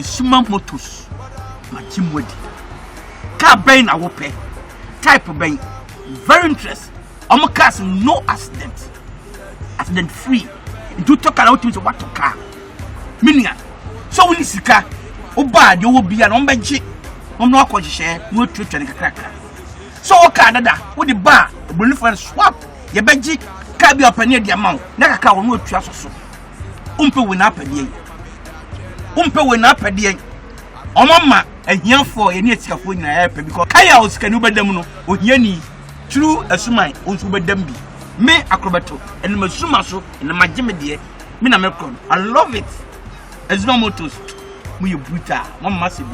Suma Motos, Machimwedi. Car brain I will pay. Type of brain. Very interesting. Cars no accident. Accident free. Do talk about what to car. Meaning, so when you see car, bad you will be an ombenchi. No quite share, no truth and a cracker. So, Canada, with the bar, the bullet for a swap, your benji, can be up near the amount. Never can no trust so. Umpe win up a day. Umpe win up a day. O mama, and young for any of winning a happy because Kayos can over them or Yenny. True as mine, also by them be. Me acrobato and Masumaso and the Majimedi, Mina Melcon. I love it. As no motors, we brutal, one massive.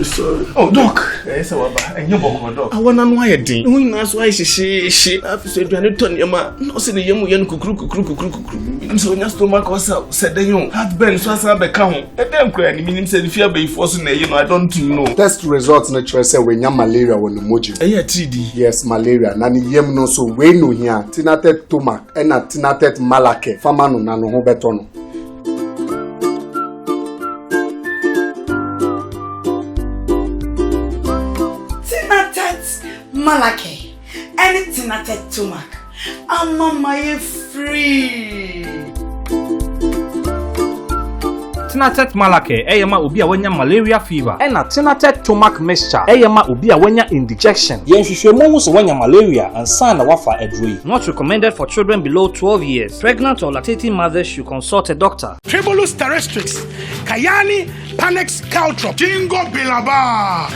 Sorry. Oh, Doc. Yes, and you walk, Doc. I want to know why you did. Who knows why she after said, "You need to your man." No, say the young cuckoo. I'm so your stomach was out. Said the young had been so as I become. A damn cranny meaning said if you be forcing a I don't know. Test results natural say when you malaria when the moji. Yeah, TD. Yes, malaria. Nani yem no so we no here. Tinatet tomac and a tinatet malake. Famano nano ho betono. Malake, anything at a tumac. I'm on my free. Tinatet malake, eyama ubia wenya malaria fever. Ena tinatet tomac mixture, eyama ubia wenya indigestion. Yenshishwemu so wenya malaria and sana wafa edrui. Not recommended for children below 12 years. Pregnant or lactating mothers should consult a doctor. Tribulus terrestrix, Kayani, Panex Caltrop, Jingo Bilaba.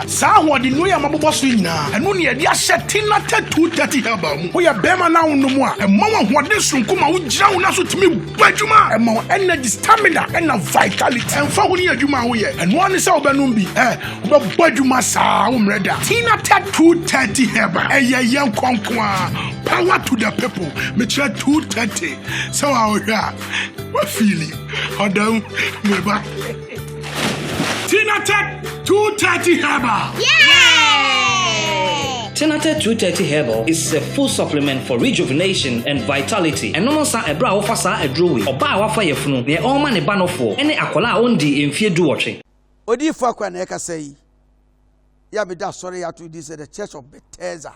Sa wadi no ya mabobo swina. Enu ni edi ase tinatet 230 herbal. We ya bema na no mo a. Ema wa hwade sunkuma wo gira wo na so timi badwuma. Ema energy stamina and vitality. And for when you do my way, and one is over Numbi, Baduma Sa, Tina Tat 230 Heba, a young conqueror, power to the people, Mitra 230. So I what feeling? How down, Tina Tat 230 Heba. Kinaata 230 Herbal is a full supplement for rejuvenation and vitality. And no sa ebra ofa sa edrowi. Oba wafa yefunu. Ne all man e ba no for. Ene akola ondi emfie duwotwe. Odifo akwa na eka sei. Ya be da sorry ya to this the Church of Bethesda.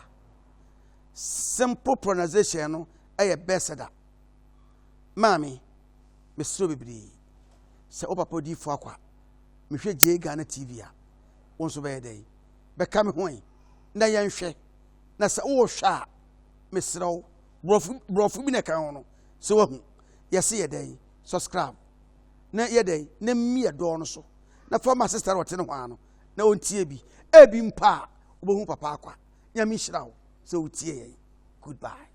Simple pronunciation no e Bethesda. Mami, me so bibiri. Se opapa odifo akwa. Me hwe je Ghana TV a. Wonso be dey. Be ka me hoin. Na yanhwe na se wo hwa mesrew brofu bi na kan ho no se wahu yesi yedai subscribe na yedai na mi do no so na former sister wote ne ho ano na ontie bi ebi mpa obohu papa akwa nyame hira wo se wotie ye goodbye.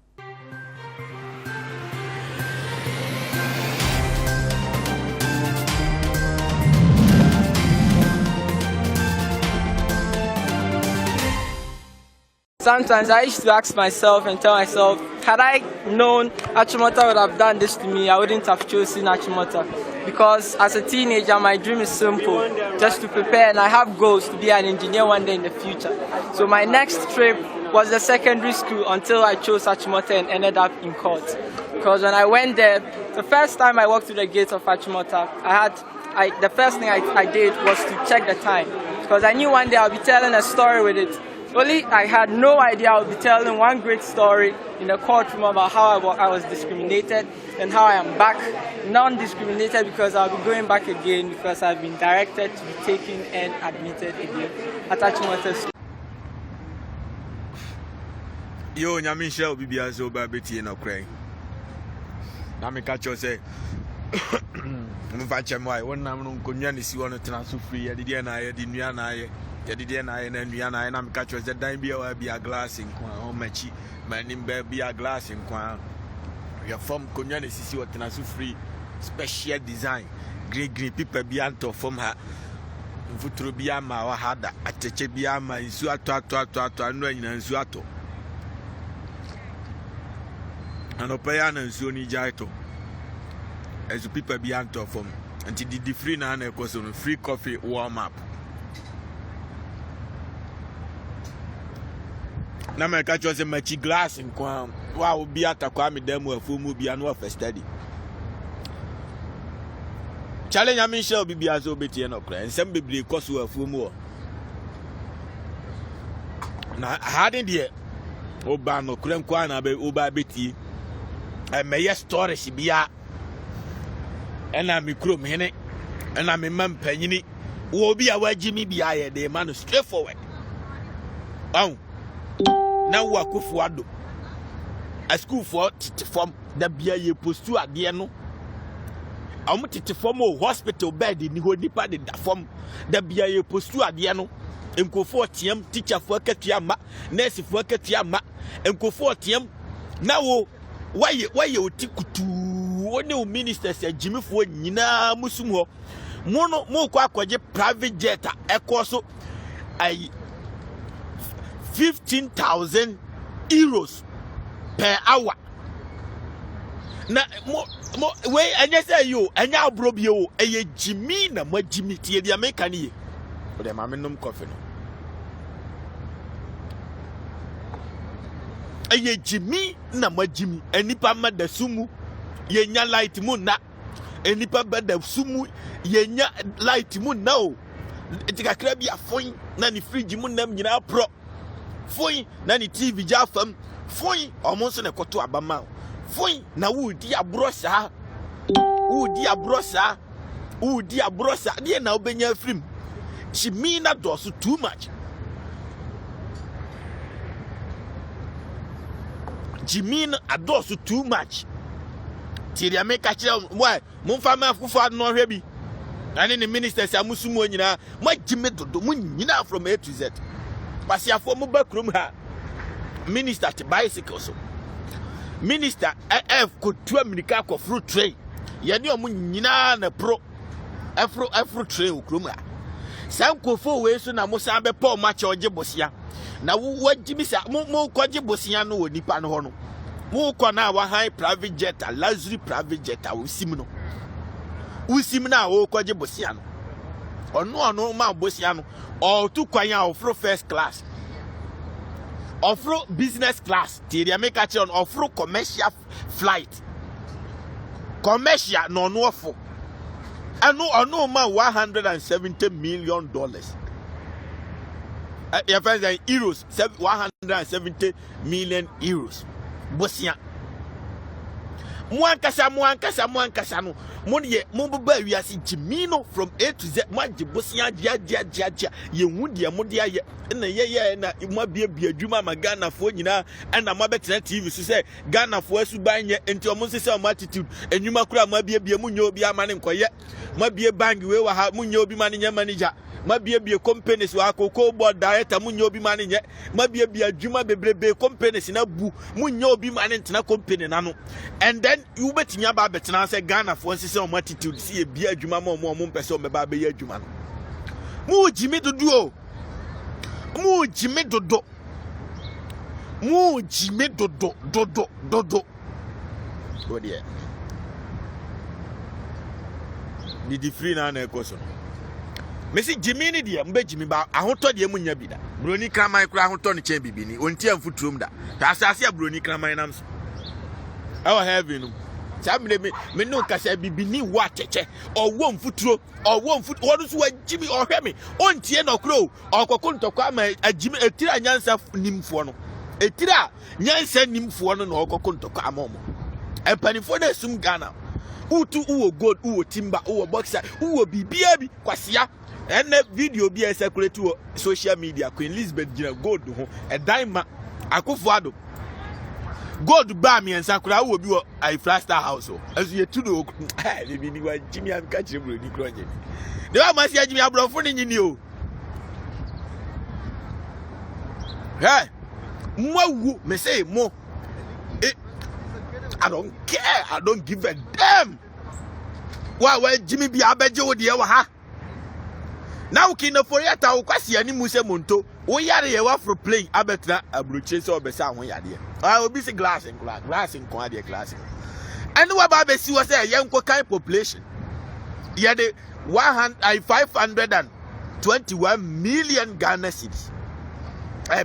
Sometimes I used to ask myself and tell myself, had I known Achimota would have done this to me, I wouldn't have chosen Achimota. Because as a teenager, my dream is simple, just to prepare, and I have goals to be an engineer one day in the future. So my next trip was the secondary school until I chose Achimota and ended up in court. Because when I went there, the first time I walked through the gates of Achimota, the first thing I did was to check the time. Because I knew one day I'll be telling a story with it. Only I had no idea I would be telling one great story in a courtroom about how I was discriminated and how I am back, non-discriminated, because I'll be going back again because I've been directed to be taken and admitted again at Achimota School. Yo, nyami shall be as over Betty and O'Cray. Now me catch you say, I'm fetching my one name on Kunyanis, you want to transfer free, I didn't I didn't and I'm catch was that dime be a glass in Quan, Machi, my name be a glass in Quan. Your form Kunyanis is what transfer free, special design, green people be anto from her. Futurubiama or Hada, at Chebiama, in Suato, and Suato. And Opayana and Suni Jaito. As the people be anto from until the free nana was on free coffee warm up. Na me catch was a machi glass in Quam. Wow, be at a Kwame demo a full movie and work for study. challenge I mean shall be as obedient no cry and some be cause we a more na hadin there oba no krem kwa na be oba beti e meye story si bia ena mi krom hene ena mi mam panyini wo bi a wagimi bia ye de man straight forward aw na wo akofo ado a school for titi form da bia ye postu ade no amu titi form o hospital bed ni ho nipa de da form da bia ye postu ade no enkofo tiam teacher fo akatua ma nurse fo akatua ma enkofo tiam na wo waye otikutu woni o ministers agimifo nyina musum ho mono mo kwa akwaje private jet ekoso ai 15,000 euros per hour na mo we anya say yo anya abro bi o eye jimi na magimi tie dia meka ne ye o de ma menom kofi no eye jimi na magimi enipa ma da sumu yenya light mu na enipa ba da sumu yenya light mu na o etikakra bi afon na ni fridge mu nam nyina pro foi na ni TV ja fam foi omo so ne koto abama foi na wudi abrosa die na obenya film chimi na dosu too much Jimin adosu too much tiri ameka kire why momfa ma fufa no hwe bi ane ni ministers amusumu nyina magime dodo mu nyina from A to Z pasiafo mu bakrum ha minister te bicycle so minister kotu america ko fruit train ye ne omu nyina na pro afro train okrum ha sankofo we so na musa be paul match oje bosia na wagimi sa mo koje bosia no onipa no ho no mo ko na wa high private jet luxury private jet usim na wo koje bosia no ono ma bosia no o tu kwanya ofro first class ofro business class ti dia make on ofro commercial flight commercial no ofo ano ma $170 million your friends are euros 170 million euros bosia muankasa no monye mumba wiase jimino from A to Z manje bosia dia ye hundia modia ye na ye na mabie adwuma magana fo nyina na mabetena TV so say Ghana fo asuban ye enti omo se say attitude enwuma kura mabie munye obi amane nkoye mabie bank we wa ha munye obi mane manager mabie companies wa akoko board director munye obi mane nye mabie adwuma bebrebe companies na bu munye obi mane ntena company na no and then you betinya ba betena say Ghana fo say o attitude see e bia adwuma ma o mpese o meba be ye adwuma no mu jimi dodo oh dear di free na ekoso Messi Jimmy ni dia mbe Jimmy ba ahoto de munya bi da broni kraman kura ahoto ne chen bibini onti amfutrum da ta asase broni kraman nam so awa heaven no chamle me no kasa bibini wa cheche owo mfuturo wodu so wa Jimmy ohwe me ontie no kro okoko ntokwa ma Jimmy etira nyansa nimfo no etira nyansa nimfo no na okoko ntokwa amomo empanifo na sum Ghana utu uwo gold uwo timber uwo boxer uwo bibia bi kwasia ene video bi circulate to social media Queen Elizabeth gina gold ho e diamond akofo ado gold ba mi ensa kura uwo bi wo I Flaster house o azu ye tudo le bi ni wa Jimmy am ka chire bro ni kroje de wa ma sia Jimmy abrofo ni nyini o hey mo me say mo I don't care. I don't give a damn. Why Jimmy be abeje wo de wa ha? Now kina for yata wo kwase ani mu se monto. Wo yare ye wa for play abetra abroche se obesa ho yade. Obi se glass in kwa de glass. And what ba be si wo say yenko kind population. Yade 521 million Ghana cedis.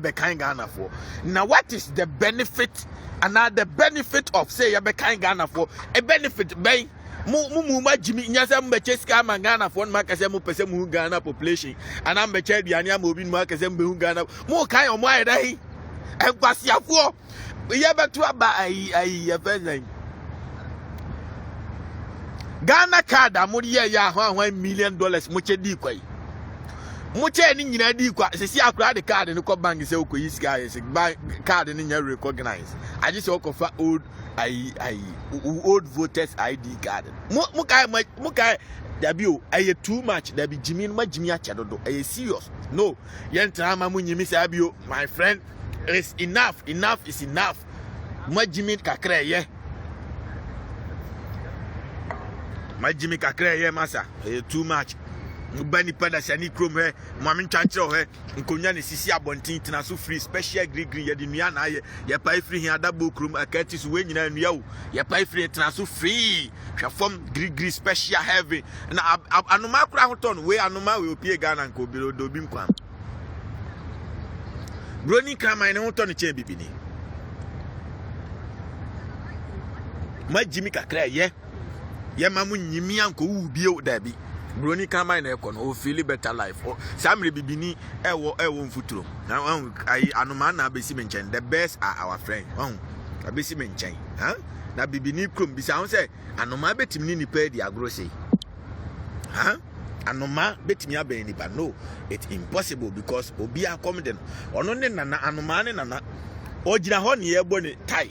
Be kind Ghana for. Now what is the benefit? And now the benefit of say you be kind Ghana for a benefit by mu Jimmy nyasa mbeche ska mangana fon makase mu pese mu Ghana population ana mbeche aduane ama obi mu akase mbe hu Ghana mu kan omo ayi dai enkwasiafo ye beto aba ayi efenyan Ghana card amuri ye ya $1 million mu chedi kwai mu che ni nyina di kwa sisi akura de card ni ko bank se okoyi sika yes card ni nya recognize aji se okofa old voters ID card mu kai dabio aye too much dabi Jimmy ma Jimmy ache dodo aye serious no yentra ma mu nyimi sa bio my friend is enough is enough ma Jimmy kakra ye ma Jimmy kakra ye masa aye too much Bani pada sani krom he mami chanchiro he nkonya ne sisi abontin tena so free special green ye de nua na ye ye pai free he adabo krom akati so we nyina nua wo ye pai free tena so free hwa form green special heavy na anoma kura hoton we anoma we opie Ghana nko bi do bi nkwa broni kama ne hoton che bibini ma Jimmy kakra ye mamu nyimi anko wu bio dabi Brony kama na ekọ no feel better life samre bibini ewo mfuturo na ai anoma na abesi menchen the best are our friend abesi menchen na bibini krom bisa ho say anoma betimi ni pa di agro say anoma betimi aben ni ba no it's impossible because obi akomde no ono ne nana anoma ne nana ogira ho ne yebo ne tai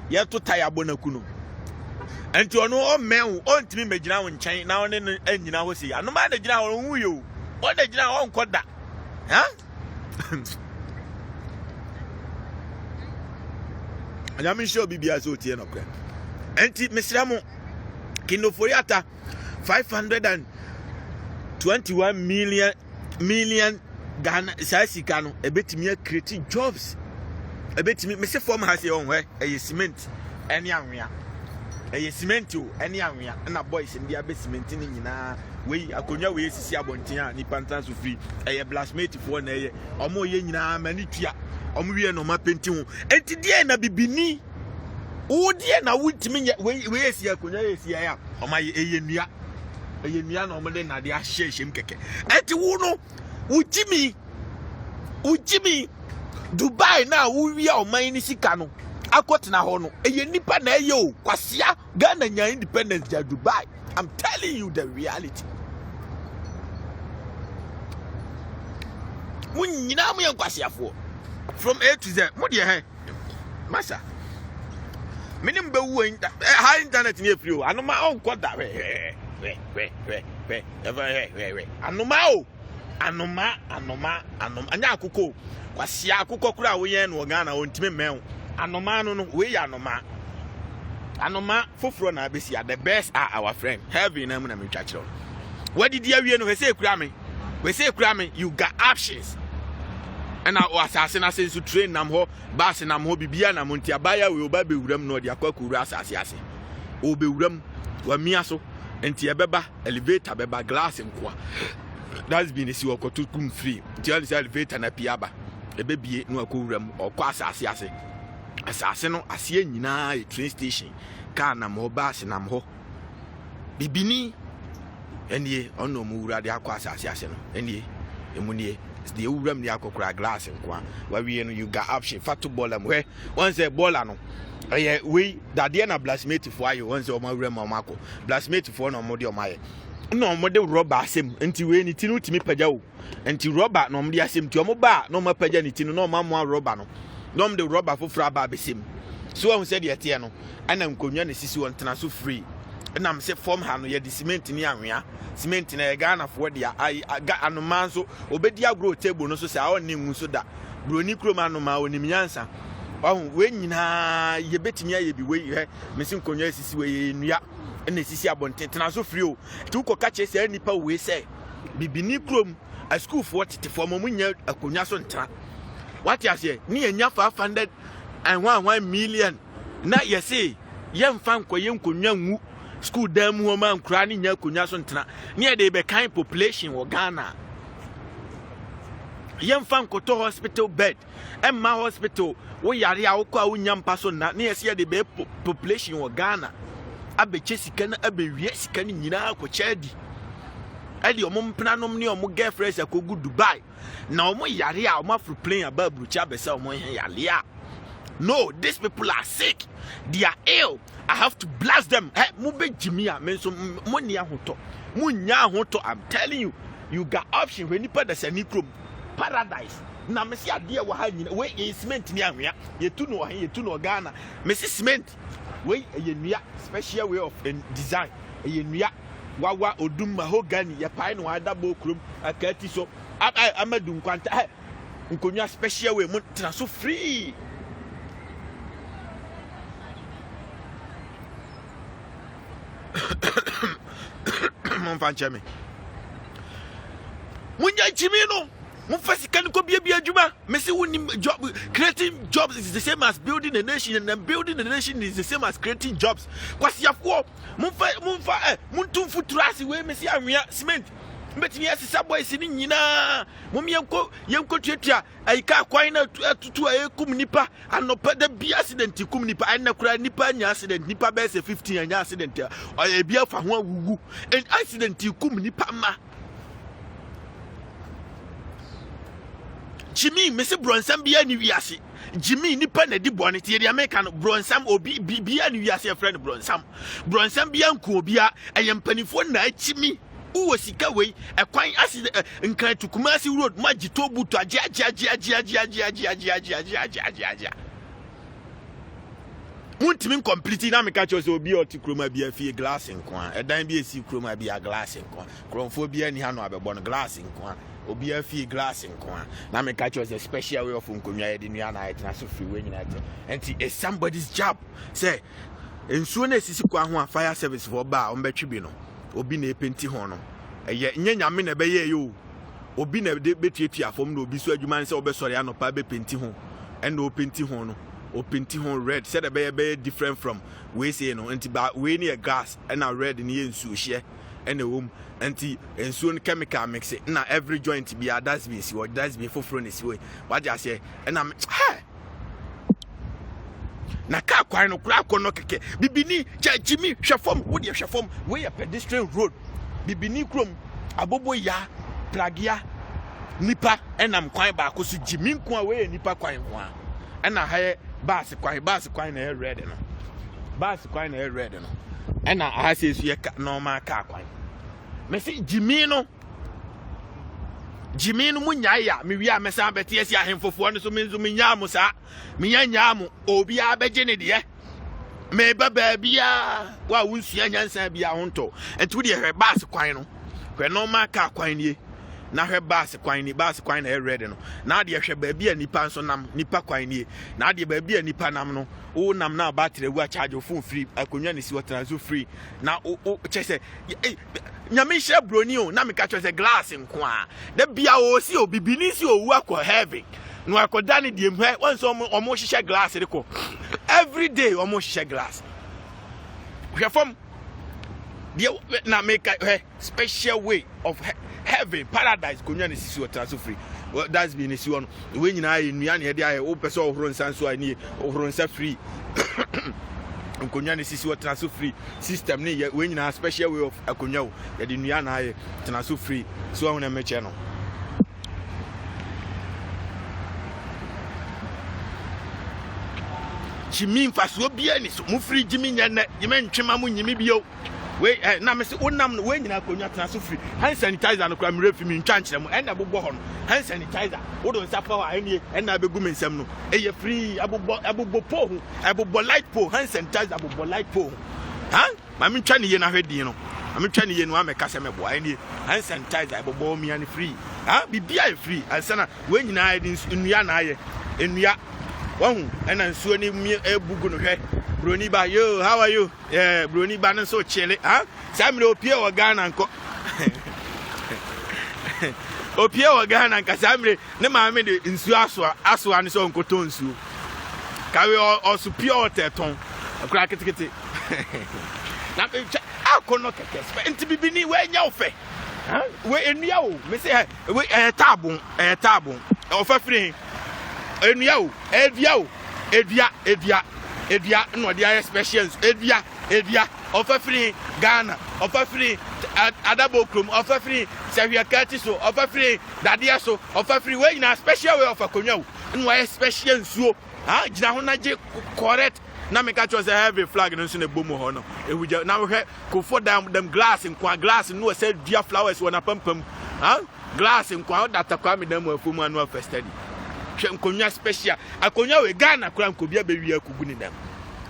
ye to tai abonaku no enti ono o mewu ontimi megina wo nchen na one anyina ho sei anoma na gina ho huyo o da gina ho nkoda anyami show bibia so tie no kra enti mesramo kinoforiata 521 million Ghana sasika no ebetimi create jobs ebetimi mese form ha se on hwe eye cement ene anwea eye cement o ene anwea na boys ndi abe cement ni nyina we akonya we sisi abonten a ni pantan so free eye blacksmith fo na eye omo ye nyina mani tua omo wie no ma penti ho enti die na bibini wo die na wutimi we esi akonya esi ya oma eye nua na omo de na de ahyehyem keke enti wo no ujimi Dubai na wo wi a oman ni sika no akotena ho no eye nipa na eye o kwasia Ghana nya independence ja Dubai. I'm telling you the reality. Munyina mu yankwasia fo from A to Z mo de he masa minim be wu high internet ni free o anoma on koda we anoma anya akoko kwasia akoko kura wo yen no Ghana ontime men anoma no we ya anoma foforo na abesi the best are our friend heaven na mu na metwachiro what did you awie no we say kura me you got options and our assassin na sense train nam ho bus nam ho bibia na monti abaya we oba bewuram no de akwakuura asase ase obewuram wa miaso enti ebeba elevator beba glass nkwa that's been isi okoto kum free ti elevator na piaba ebebie no akowuram okwa asase no asie nyina e train station car na mo bus na mo bibini enie ono mu wura de akwa asase no enie emunie the uram ni akokra glass nkwa wa wie no you got option fatu ball am where once a baller no we that dey na blacksmith for ayo once o ma wura ma mako blacksmith for no mo de o ma ye no mo de rubber asem enti we ni tinu timi pagya o enti rubber no mo de asem ti o mo ba no mo pagya ni tinu no mo mo rubber no mo de rubber fofra ba besem so won said ye no ana nkonwa na sisi won tena so free na am say form ha no ye de cement ni anwea cement na Ghana for dia anoma so obedi agro table no so say awon ngu so da broni kroma anoma onim yansa we nyina ye betimi aye bi we he mesin konwa sisi we nua na sisi abonten tena so free o ti ukoka che say nipa we say bibini krom a school for tete for mo munya akonwa so ntra what you say ni enya 501 million na ye say ye mfa nkoye nkonwa nwu school dam ho man kra ni nya konya so ntena ne dey be kind population wo Ghana yem fan koto hospital bed emma hospital wo yare a wo kwa wo nyampa so na ne yesi dey be population wo Ghana abeche sika na abewie sika ni nyina akɔkyɛ di ɛdi ɔmo mpenanom ne ɔmo girlfriends akogu Dubai na ɔmo yare a ɔmo afro plane ababru cha besa ɔmo yare a no, these people are sick, they are ill. I have to blast them. Hey, mube jimia menso money ahoto munya ahoto. I'm telling you got option when you put the senicrum paradise na mesi ade wa ha nyina we cement ni ahwea ye tu no Ghana mesi cement we ye nua special way of design ye nua wawa odum mahogany ye pai no ada bo krom akati so amadu nkwanta hey nkonya special way mu tra so free. Monfanchame munya chimino mufasika ko bia adwuma mesi woni job creating jobs is the same as building a nation, and building a nation is the same as creating jobs. Kwasiafo muntum futurasi we mesi anwea cement mbetimi asisa boys ni nyina momyenko tuatua aika kwan na tutu ayekum nipa anopa da bi accident kum nipa anna kura nipa nya accident nipa be se 15 anya accident e bia fa ho awugu accident kum nipa ma Jimmy mesi bronsam bia ni wiase Jimmy nipa na di bone tie di America no bronsam obi bia ni wiase friend bronsam bia nko bia ayempanifo na achimi uwo sika wei ekwan asi nkan tukumasi road magito butu aja muntimi complete na meka cho se obi oti kroma bia fie glass nkwa edan bia esi kroma bia glass nkwa kromfo bia ni ha no abebo no glass nkwa obi afie glass nkwa na meka cho se special way of nkonwa ye de nua na etna so free we nyina te enti it's somebody's job say ensuo na esisi kwa ho a fire service for ba ombetwi bi no obi na epenti ho no eye nyanyame na be ye yo obi na betuatua fom na obi so adwuma nse obesore anopa be penti ho and o penti ho no o penti ho red said be different from we say no enti ba we near gas and na red ni ensuo hye and a anti ensuo no chemical mix na every joint be a dustbin si or dustbin foforo ni si we what just say and am na ka kwan no kura kono keke bibini Jimmy hwefom wo de hwefom we a pedestrian road bibini krom abobo ya plagia nipa enam kwan ba ko so Jimmy nko a we nipa kwan ho a ena ha bus kwan na red no bus kwan na red no ena ha se su ye normal car kwan me say Jimmy no munya ya me wi a mesa beti esi ahemfofo no so menzo menya mo sa menya mo obi abeje ne de me baba bia wa wunsia nyansa bia honto entu de hwe bus kwan no hwe normal car kwan nie na hwe bus kwan na red no na de hwe ba bia nipa nso nam nipa kwan nie na de ba bia nipa nam no o nam na battery wu a charge phone free akonwa ne si watrazo free na o chese nyame hye broni o na me ka chese glass nko a da bia o si obibini si owu akọ heavy no akoda ne die mhwe won so omo hye glass de ko every day omo hye glass hwe fom dia na make a special way of heaven paradise konya ne sisi watrazo free that's been isi one we nyina enua ne de aye o pese ohoro nsan so ani ohoro nsa free nkonya ne sisi watrazo free system ne we nyina special way of akonya wo ye de nua na aye trazo free so ahuna meche no Jimmy faso bia ni so mu free Jimmy nyane yeme ntwema mu nyimi bio we na me se wonam no we nyina akonya trazo free hand sanitizer no kra me refi mi ntwa nkyere mu ena bobbo ho no hand sanitizer wo do nsa power enie ena begu me nsam no eye free abobbo po ho abobbo light po hand sanitizer abobbo light po ha ma me ntwa ne ye na hwedin no ma me ntwa ne ye no ameka se me bo enie hand sanitizer abobbo mi ani free ha bibia e free ansana we nyina aye nnua na aye nnua wahu ena nsuo ni ebugu no hwe broni ba yo how are you broni ba no so chele ha samre opie o Ghana nko opie o Ghana nka samre ne maame de nsuo aso ne so nkoto nsuo kawe o so pure water ton akura ketekete na akono keke enti bibini we nya ofe ha we enua o me say we tabon ofa free enua o edua no dia specials edua ofafiri Ghana ofafiri Adabo krom ofafiri Sehiakati so ofafiri Dadia so ofafiri we na special way of akonwa nwa special nsuo gina ho na je correct na me catch us heavy flag no so na bomo ho no ehugya na we ko them glass nkwa glass no say dia flowers wona pampam glass nkwa data kwa me dem afumu anu first study hwe nkonwa special akonwa we Ghana kura nkobia bewi akugu ni dem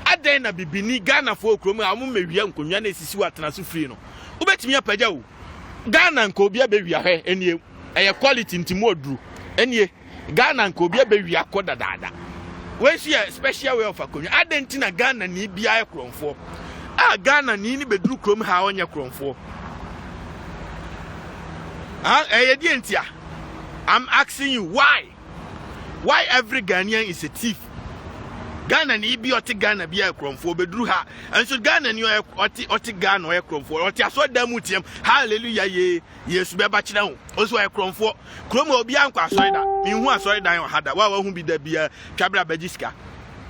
aden na bibini Ghana fo krom amu mewia nkonwa na esisi watena so free no ubetimi apagya wo Ghana nkobia bewi ahwe enie eye quality ntimo oduru enie Ghana nkobia bewi akoda dada we see a special way of akonwa aden na Ghana ni bia ekromfo Ghana ni beduru krom ha onye kromfo Edientia, I'm asking you why every Ghanaian is a thief? Ghana ni bi oti Ghana bi ekromfo beduru ha enso Ghana ni oti Ghana ekromfo oti aso damutiam hallelujah ye yesu be ba kire ho oso ekromfo krom obi ankwa aso da mi hu aso da yo hada wa hu bi da bia twabra bagiska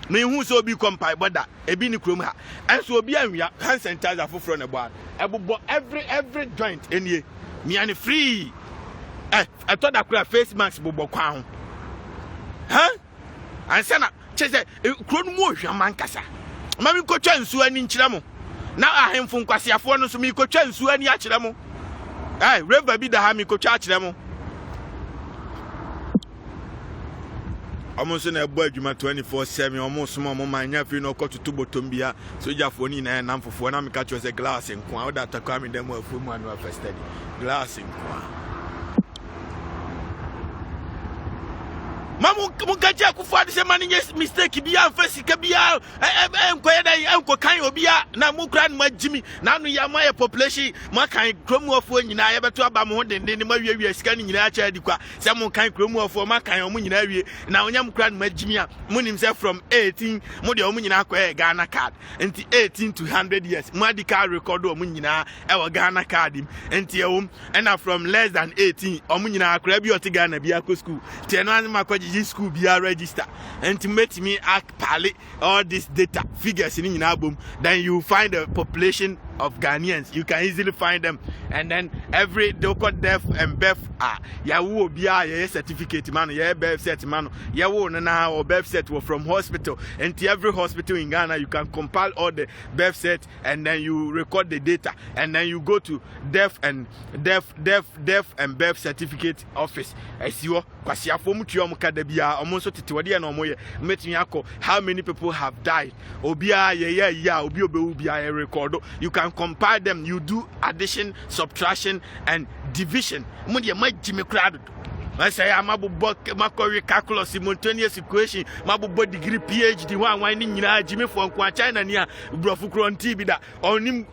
mi hu so obi kompai boda ebi ni krom ha enso obi anwia hand sanitizer foforo ne bo ebobo every joint enie me and free I thought that could face mask bobo kwa ho and sana chese kronu mo hwaman kasa mami ko twa nsu ani nkyira mo na ahemfo nkwasiafo no so mi ko twa nsu ani akyira mo reva bi da ha mi ko twa akyira mo almost na ebo adwuma 24/7 almost mo manya fi no kotutu botom bia sojafo ni na namfofo na me ka chose glass nko a oda takwa me dem afu mu anu first study glass nko mamu mukaja kufuadi sema ni mistake bia face ka bia enko yeda enko kan obia na mu kra ma jimi na anu ya ma population ma kan kromu ofo nyina ya beto aba mo ho denden ma wiawie sika ni nyina acha dikwa se mu kan kromu ofo ma kan o mu nyina wie na onyam kra ma jimi a munim se from 18 mo de o mu nyina akwa Ghana card enti 18 to 100 years medical record o mu nyina e wo Ghana card enti e na from less than 18 o mu nyina akra bi o ti Ghana bi akọ school ti eno an ma school be register and to make me act pally all this data figures in album, then you find the population of Ghanaians. You can easily find them, and then every local death and birth will be a certificate man, birth set man, na or birth set were from hospital, and to every hospital in Ghana you can compile all the birth set and then you record the data, and then you go to death and birth certificate office. As you almost how many people have died. You can compare them. You do addition, subtraction, and division. I say I'm about calculus, simultaneous equation, Mabu degree PhD, one winding Jimmy for China near Brofukron TV that on him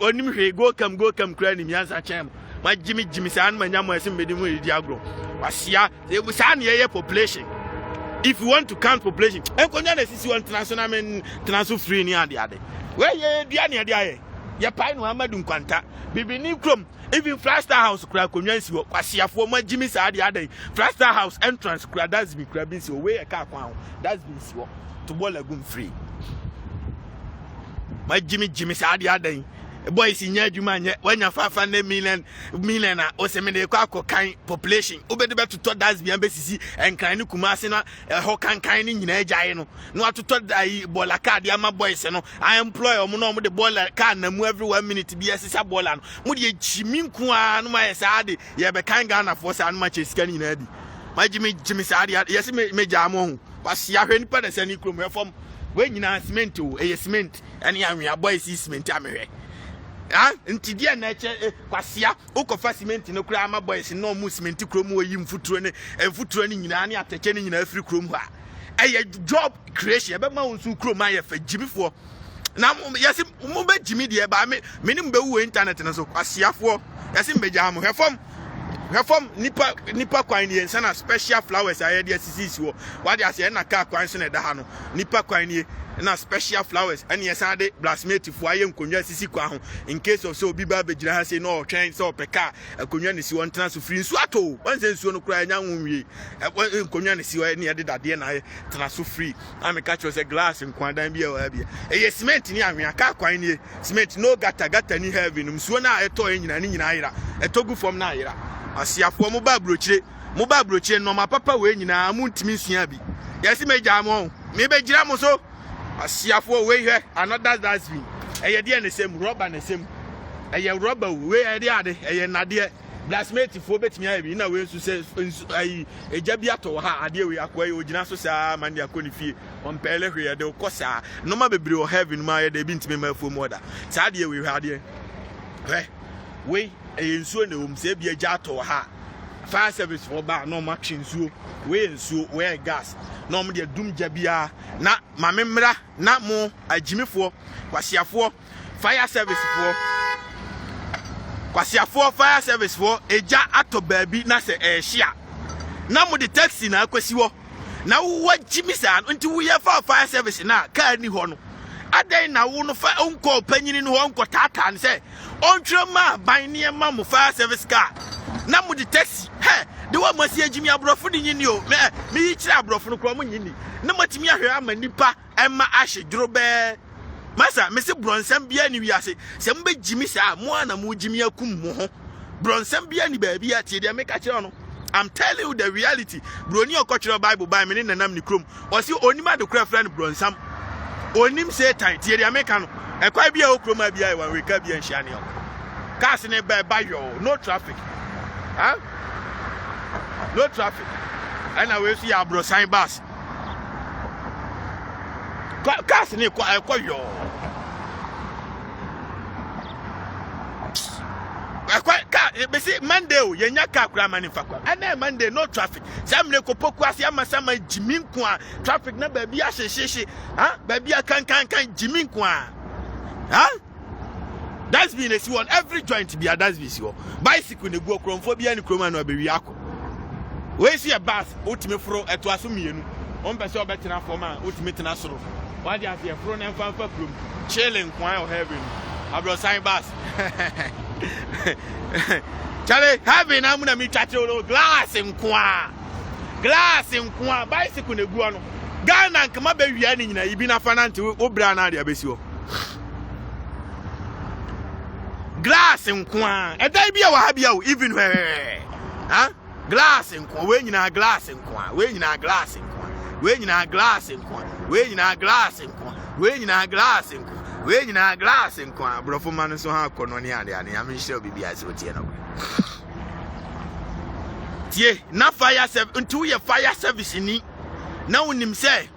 go come crying Yansa Cham. My Jimmy San Manamo is in Medimu Diagro. Wasia, they will sign your population. If you want to count population, and Konyanes is one transfer free near the other. Where ye Diania Dia? Ya pine Muhammadun Quanta, Bibi Nikrum, even Flaster House crack Konyansi, Wasia for my Jimmy Sadi other. Flaster House entrance crowd that's been crabbing so way a car that's been so to Wallagoon free. My Jimmy Sadi other. Boys in Yadumania, when you find million or semi kind population, obey to talk that's the embassy and kind of Kumasina, a Hokan kind in Jano. Not to talk I Bolaka, my boys, and I employ a mono with the boiler can and every 1 minute to be a Sissa Bolan. Moody Chiminqua, my Sadi, Yabekan Ghana for San much is scanning Eddie. My Jimmy Sadi, yes, Majamo, was Yahin Padas and Nicrum from when you are cement to a cement, and your boys is cement. Nti dia na eche kwasia ukofa cement no kura ama boys no mu cement kromu oyim futuro ne nyina ne ateke ne nyina afri kromu ha job creation be ma unsu kromu aye fa jimifo na yesi mo be jimi de ba me nim be wo internet na so kwasiafo yesi mbeja am reform nipa kwan ne ensa na special flowers aye de sisi wo wa de ase na ka kwan so na da ha no nipa kwan ne na special flowers and yes ade blacksmith fo aye nkonwa sisi kwa ho in case of so obi ba begina ha say no twen so peka akonwa ne si won tena so free nsu ato wanse nsu no kura nya nwonwie nkonwa ne si wa ne yede dade na tena so free ameka cho say glass nkwadan bia wa bia eye cement ni ahwe aka kwan ni cement no gata ni heavy nsu na eto nyina ni nyina ayira etogu form na ayira asiafo mo ba brochire no ma papa we nyina amuntimi sua bi yesi meja mo me be gira mo so asiafo we hwe another that's me eye de ne sem rubber ne sem eye rubber we ede ade eye nade blacksmith fo betimi abi na we nsu se ayi eja bi ato ha ade we akwa ogina so sa mande akoni fie on pele hwe de kosa no ma bebre o heaven ma ye de bi ntimi ma fo moda sa ade we hwe ade we eye nsu ne wom se bi eja ato ha fire service for ba no machine nsuo we gas no mo de dum jabia na mamemra na mo agimifo kwasiafo fire service for eja ato baabi na se ehia na mo de taxi na akwasi wo na wo jimisa nti wo ye fire service na car ni ho no adan na wo no fa onko panyini no onko tata ne se ontwe ma ban ne ma mo fire service car na mo de taxi de wa masi agimi abrofo de nyini o me yi kira abrofo no kro mo nyini na matimi ahwe ama nipa ema ahye duro be masa me se bronsam bia ni wiase se mbe jimi sa mo ana mo jimi akum mo ho bronsam bia ni ba bia tie de me ka kire no I'm telling you the reality broni okotwere bible by me ne nanam ni krom o si onima de kra friend bronsam onim satan tie de me ka no ekwa bia okroma bia e wan we ka bia nhia ne o cars ne ba yo no traffic. Huh? No traffic. And I will see a bro sign bus. Cars ni kwa yo. Be say Monday o yenya car kura manufacture. And Monday no traffic. Sam ne ko poku ase amasama jimin kwa traffic na ba bia hyehyehye. Ha? Ba bia kan jimin kwa. Ha? That's been a see on every joint be a that's be see. Bicycle ne go chromphobia ni chroma no be wi akọ. We see a bus ultimate fro eto aso mienu. On be say obetena forma ultimate na soro. Why dey afia fro na mfa krom. Chilling kwan o heaven. Abro sign bus. Chale heaven amuna mi chache o glass nkwa. Bicycle ne go no. Ghana nkama be wi ani nyina ibi na fa na nti obra na dia be si o. Glass nkwa edai bia wa ha bia o even where ha glass nkwa we nyina glass nkwa we nyina glass nkwa we nyina glass nkwa we nyina glass nkwa we nyina glass nkwa we nyina glass nkwa brofo man so ha kono ne ade am hye obi ase otie no tie na fire service ntu ye fire service ni na unim say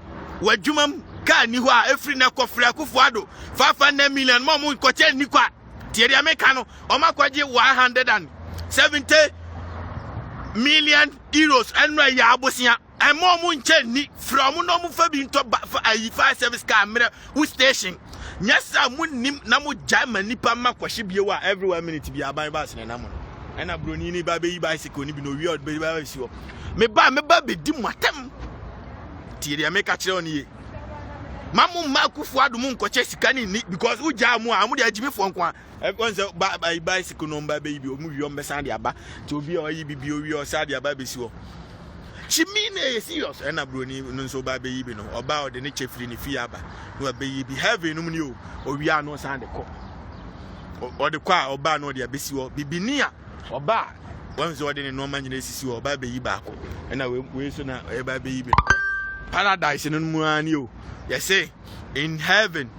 wadwumam ka ni ho a efri na kofra akufo ado 500 million mo mu koche ni kwa tie dia meka no o makwaje 170 million euros enu ya abosia emo mu nche ni from no mu fa bi nto fire service car mere who station nyasa mu nim na mu jama nipa makwahye biewa every 1 minute bi aban bas na namu ena broni ni ba be yi bicycle ni bi no weird be ba si ho me ba be di matem tie dia meka kire oni ye mamu makufu adu mu nkoche sika ni because uja mu amu de agimi fo nkwa everyone say bicycle no ba be bi o mu wi o mbesa de aba ti obi o yi bibi o wi o sa de aba be si ho chimi na serious ena broni no nso ba be yi bi no oba o de ne chefri ni fi aba no ba yi bi heaven no mu ni o wi anu san de ko o de kwa oba no de abesi ho bibini a oba wanzo o de ne no manyina sisi ho oba be yi ba ko ena we so na e ba be yi bi paradise no mu ani o you say in heaven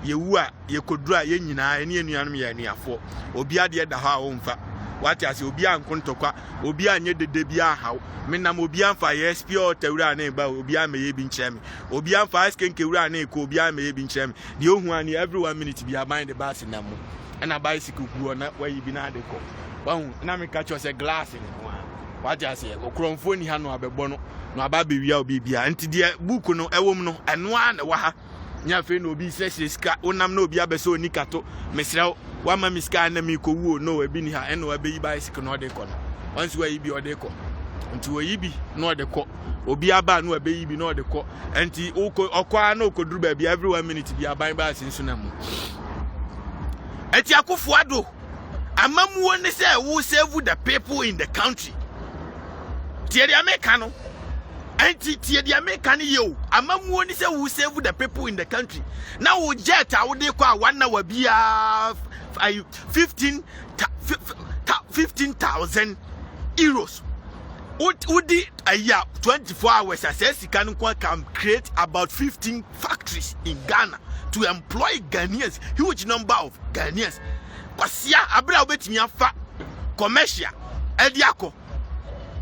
yewu a yekodura ye nyina ene enuanum ye anuafo obi ade da ha o mfa wati ase obi ankontokwa obi anye dede bia haw menam obi anfa ESP o tawura na ba obi ameye bi nkyereme obi anfa skenke wura na ko obi ameye bi nkyereme de ohu ani every 1 minute bia mind the bus na mu na bicycle guo na wayi bi na de ko wahu na me catch us a glass nko wati ase okromfo ni ha no abebo no aba be wia obi bia nti de book no ewom no eno a na wa ha nya fe no obi sese ska onam na obi abeso ni kato mesrew wa ma miska na mi ko wuo no obi ni ha eno abe yi bicycle no de ko no once wa yi bi o de ko nti wo yibi no de ko obi aba no abe yibi no de ko enti okwa na okoduru ba bia every 1 minute bia ban ba asinsu na mu enti akofo ado amamuo ne say wo save the people in the country tie dia meka no enti tie dia meka ne yo amamuo ne say wo save the people in the country na wo jet a wo de kwa wana wa bia 15,000 euros. Udi a year 24 hours as can create about 15 factories in Ghana to employ Ghanaians, huge number of Ghanaians. Pasia abra obetimi afa commercial ediako.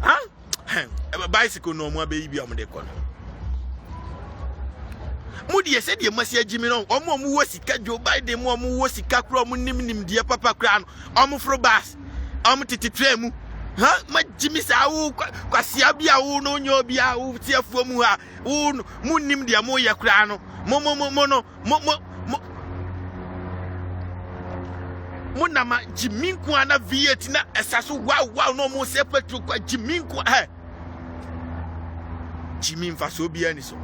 Huh? Bicycle no mo be bi amde kono. Mudi ye said ye masi agimi no omo wo sika Joe Biden mo wo sika kro mo nim de papa kra no omo fro bas omo tititwa mu ha ma jimi sa wo kwasia bia wo no nyo bia wo tiafuo mu ha wo mu nim de mo ye kra no mo na ma jimi nko ana viet na esaso wow no mo se petro kwa jimi nko ha jimi mfaso bia ni so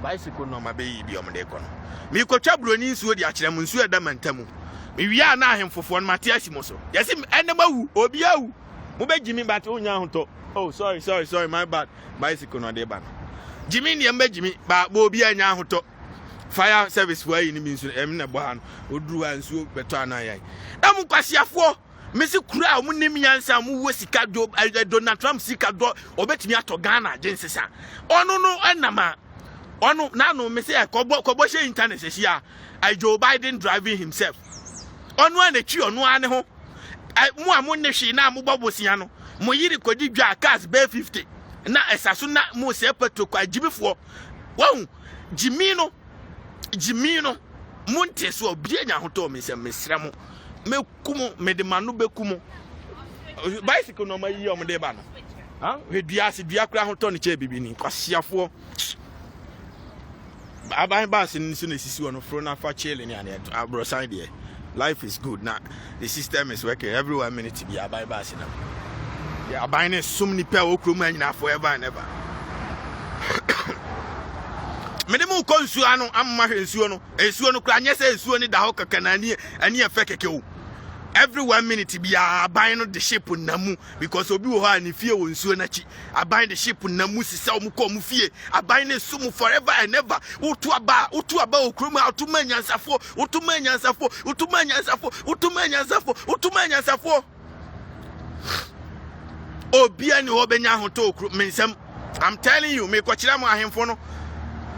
bicycle no ma be bi omde kono mi ko twabro ni nsuo di akire mu nsuo da mantamu mi wi ana ahemfofo no mate asimo so yesi enema wu obi awu mo be jimi but onya hoto oh sorry my bad bicycle no de ba no jimi ni embe jimi ba obi anya hoto fire service wa yi ni mi nsuo em na bo ha no oduru ha nsuo beto ana yan am kwasiafo mesi kura mu nim yansa mu wo sika do Donald Trump sika do obetimi ato Ghana jensesa ono no enama ono na no me say kobo she internet she ya Joe Biden driving himself ono anachi ono ane ho mu amonne hwe na mo bobosia no mo yiri kodi dwa cars be 50 na esaso na mo se petro kwa jibifo wahu jimino monte so obie nya hoto me se mesra mo me kumo me de manu be kumo bicycle no ma yi omde ba no ha hedua se dua kra hoto ne che bibini kwasiafo aban ba sin so na sisi wono fro na fa chele ni ane abro side there life is good now the system is working every 1 minute be aban ba sin yeah aban is so many pe okrom anyina forever and ever me dem ko nsuo ano amma hwe nsuo no kra nyese nsuo ni da ho kakanani ani efe keke o every 1 minute be aban no the ship namu because obi wo ha ni fie wo nsuo na chi aban the ship namu sisa o mu ko mu fie aban ne sumu forever and ever utu aba okroma utumanyansafo obi ani ho benya hoto okru mensem I'm telling you me ko kira mo ahemfo no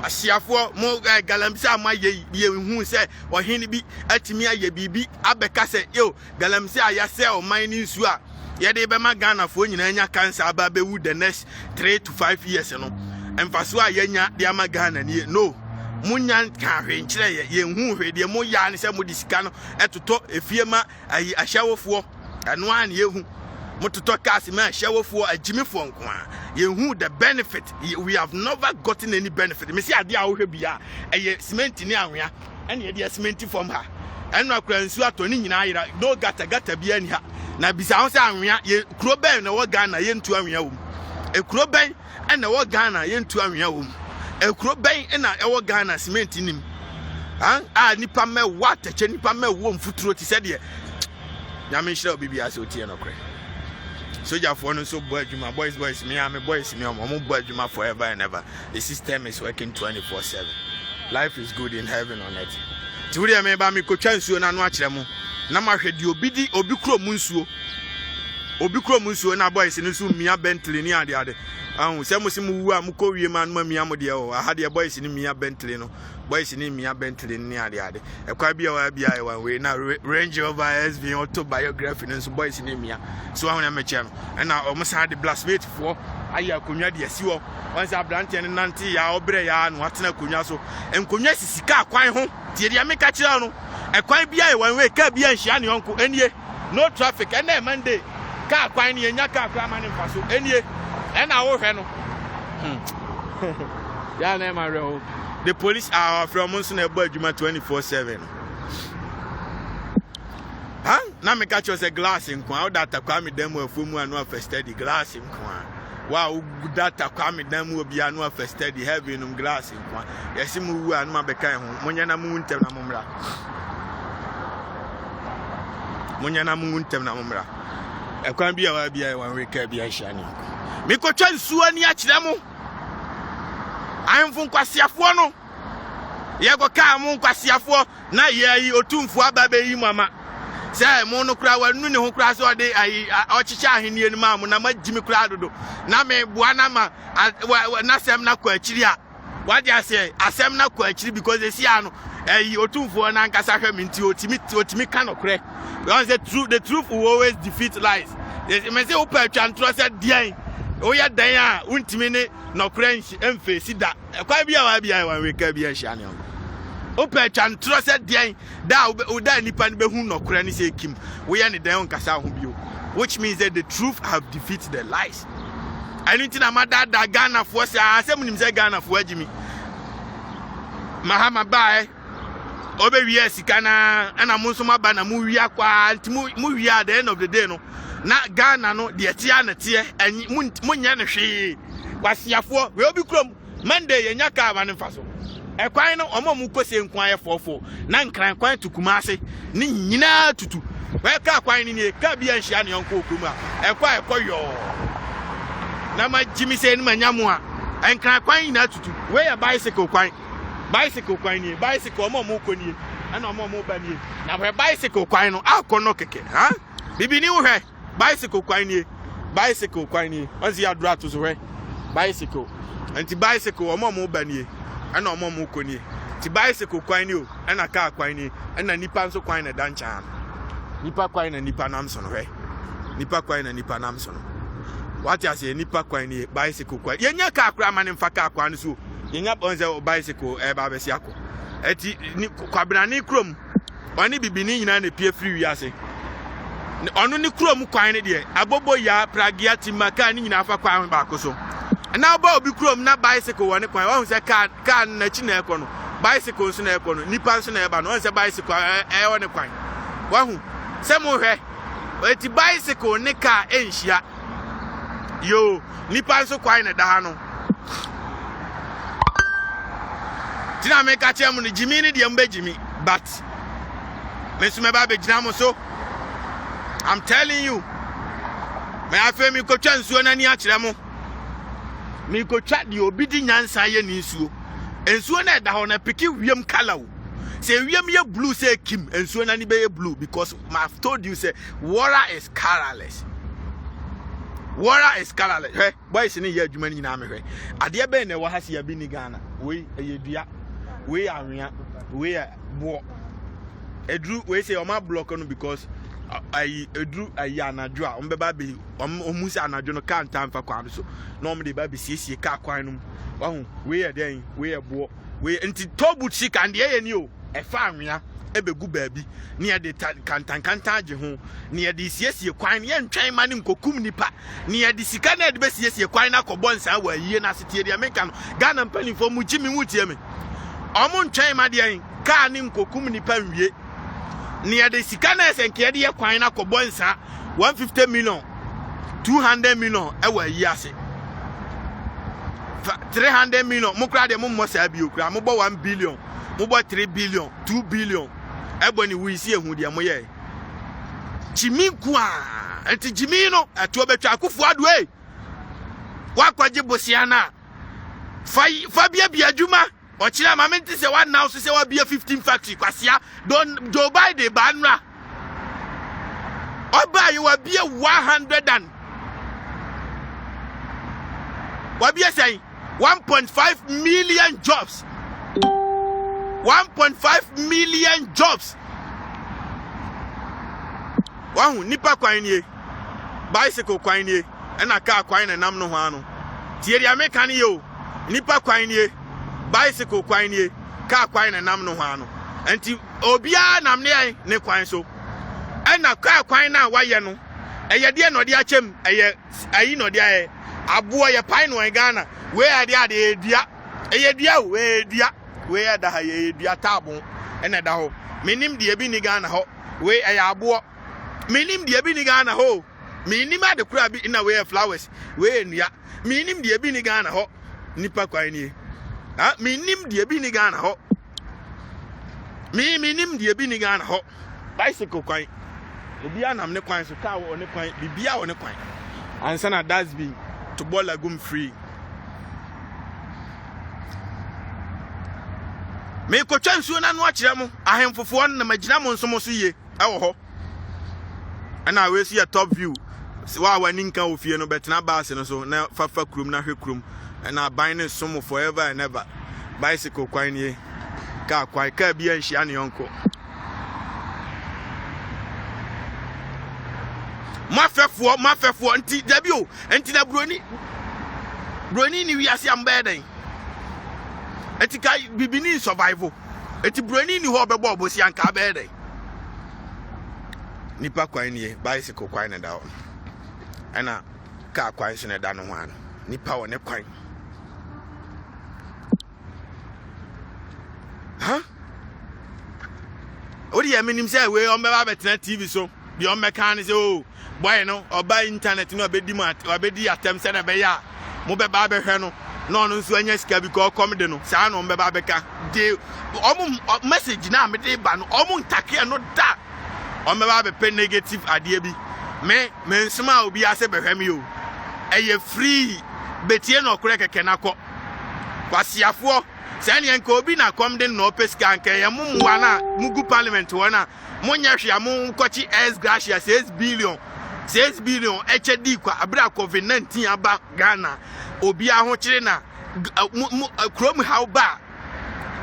asiafo mo galamsey amaye ye hu se ohene bi atimi aye bibi abeka se yo galamsey ayase o man ni nsu a ye de be ma Ghana fo nyina nya cancer aba be wu the next 3 to 5 years no emfaso a ye nya de ama Ghana ni no munya ka hwe nkire ye hu hwe de mo ya ne se mo disika no etoto efiema ayi ahyawofo eno an ye hu mototo cars ma hyawofo agimifo nko a ye hu the benefit we have never gotten any benefit me see ade a wo hwe bia eye cement ni anwea ene ye de cement from ha eno akura nsu atoni nyina ayira no gata bia ni ha na bisa ho se anwea ye kuro ben na wo Ghana ye ntu anwea wo e kuro ben na wo Ghana ye ntu anwea wo e kuro ben na e wo Ghana cement nim nipa me watache nipa me wo mfuturo ti se de nyame hira obibi ase otie no kre Soja for no so boys, me and my boys, me, I'm boys forever and ever. The system is working 24/7. Life is good in heaven on earth. Today, me ba me ko chansu na no akire mu. Na ma hwedi obi kro munsuo. Obi kro munsuo na boys no so mia Bentley ni ade. Ahun se mo simu wu a mo ko wie man ma mia mo de o. Aha de boys ni mia Bentley no. Boys ni mia Bentley ni ade. E kwa bia wa bia e one way na Range Rover SV autobiography no so boys ni mia. So ahun na meche no. And na o mo sa de blasphemy for aya konwa de asi wo. Once abrante ne nante ya obre ya no atena konwa so. Enkonwa sisika akwan ho. Tie de ameka kire no. E kwan bia e one way ka bia nhia ne yonko enie. No traffic and na Monday. Ka akwan ne nya ka akwa ma ne mfaso enie. And I will no. Yeah, name my real. The police are from Monson Edward 24/7. Huh? na me catch us a glass in kwa data kwa me demo afumu anu first study glass in kwa wow data kwa me demo obi anu first study heavy no glass in kwa yesi mu wu anu mabeka ho munya na mu ntem na mumra ekwan bia wa bia wan reka bia hia ni me ko twa nsuo ni akire mu anfun kwasiafo no ye go ka mu kwasiafo na ye yi otumfo aba be yi mama say mo no kura wa nu ne ho kura so de ayi ochicha ahenie ni ma mu na magimi kura dodo na me bua na ma na sem na kwa akiri a wadi ase asem na kwa akiri because esi ano ayi otumfo na nkasa hwe minti otimi kanokre because the truth will always defeat lies. Me say opa twantro say dian o ya dan a untimi ne nokre emfe sida kwa bia wa bia wan weka bia hia ne opa twantro say dian da o da nipa ne behu nokre ne say kim wo ya ne dan nkasa ho bio, which means that the truth have defeated the lies. Anything amada da Ghana for say asem nim say Ghana for agimi mahama bae obe wi sika na ana mo nso maba na mu wi akwa nti mu wi at the end of the day no na Ghana no de tia na tie mu nya ne hwe kwasiafo we obi krom Monday yenya ka aba ne mfaso ekwan no omo mu kose nkwan ye fofo na nkran kwan tukuma ase ni nyina tutu we ka kwan ni ka bia nhia ne yonko okrum a ekwa ekoyo na ma jimi se ni manyamu a nkran kwan nyina tutu we ya bicycle kwan ni bicycle omo mu koni ana omo mu ba ni na we bicycle kwan no akono keke ha bibi ni wo hwe bicycle kwan ni onzi ya dra to so hwe bicycle anti bicycle omo mu ba ni ana omo mu koni ti bicycle kwan ni o ana car kwan ni ana nipa nso kwan na dancha nipa kwan na nipa namso no hwe nipa kwan na nipa namso no what you say nipa kwan ni bicycle kwan yenya car kra ma ne mfa car kwan so yenya bonze bicycle ba besi akọ eti kwabra ni krom oni bibini nyina na pie free wiase onu ni krom kwan ne de abobo ya pragia timaka ni nyina afa kwan ba akoso na ba obi krom na bicycle woni kwan wa hu se car na chi na ekọ no bicycle nso na ekọ no nipa nso na eba no won se bicycle woni kwan wa hu se mo hwe eti bicycle ne car enhia yo nipa nso kwan na da ha no tina me ka che mu ni jimi ni de mbe jimi but me su me ba be jina mo so I'm telling you me afa mi ko twa nsuo na ni a kire mo mi ko twa de obi di nyansa ye ni nsuo na da ho na piki wiem color wo say wiem ye blue say kim nsuo na ni be ye blue because I've told you say water is colorless. Water is colorless. Hey, boys ni ye adwuma ni na me hwe ade be na wa ha se ya bi ni Ghana we eyedua we anwea we bo edru we say o ma block no because I edru ayi anadwo a ombeba be omusi anadwo no kan tamfa kwan so no omde ba be siesie ka kwan no wahu we ye den we ye bo we enti tobu chika ande ye ni o e fa anwea ebegu baabi ni ye de kantan age ho ni ye de siesie kwan ye ntwan ma ni nkokum nipa ni ye de sika na de be siesie kwan na kobɔ nsa wa yie na setie de America no Ghana mpanifo mu jimi wutie me omo ntwan ma de ka ni nkokum nipa nwie ni ye de sika na esenke de ye kwan na kobɔ nsa 150 million 200 million e wa yie ase 300 million mo kra de mo mo sa bi okra mo bɔ 1 billion mo bɔ 3 billion 2 billion eboni wi si ehu de mo ye jimi kwa enti jimi no eto betwa akufo ado wa kwaje bosia na fa bia adwuma o kire ma menti se wa now se wa bia 15 factory kwasia don Joe Biden banra oba you wa bia 100 and wa bia say 1.5 million jobs 1.5 million jobs. Wahu nipa kwan nie bicycle kwan nie na car kwan na nam no ho ano tie dia America ne yo nipa kwan nie bicycle kwan nie car kwan na nam no ho ano enti obia nam ne kwan so na car kwan na wa ye no eye de no de achem eye ayi no de aye abo ye pan no Ghana we ade edua eye dua we dua we ada ha ye dua tabon na da ho menim de bi ni Ghana ho we eye abo Minim the Abini Ghana ho. Minima the crab in a way of flowers. Way in ya. Minim the Abini Ghana ho. Nipa Quine. Minim the Abini Ghana ho. Minim the Abini Ghana ho. Bicycle quine. Bian am ne quine so cow on the quine. Bibia on the quine. And Sana does be to ball a gum free. Me ko twansuo na no akire mo ahemfofo no na magina mo nso mo so ye ewo ho ana we see a top view wa wani nka ofie no betena baase no so na fafa krum na hwe krum na ban ne somo forever and ever bicycle kwan ye ka kwai ka bia nhia ne yonko mafefo nti dabi o nti na broni ni wiase ambeden etika bibini survival eti broni ni ho bebo obosi anka bede nipa kwan ni bicycle kwan na da ana ka kwan so na da no ho an nipa wo ne kwan odi ya minim say we on beba betena TV so bi on meka ne say oh boy no oba internet no obedi mat obedi atem say na be ya mo beba be hwe no no nso anya sika bi ko come de no saa no mbeba beka de omo message na me de ba no omo ntake no da ombeba be pe negative ade bi me nsema obi ase behwam yo eye free betie no kure keke na ko kwasiafo saa ne nka obi na kom de no pesika nka ye mumwa na mugu parliament wona munya hwea mu kochi s gracia 6 billion HD kwa abra COVID-19 aba Ghana obi ahokyere na krom how ba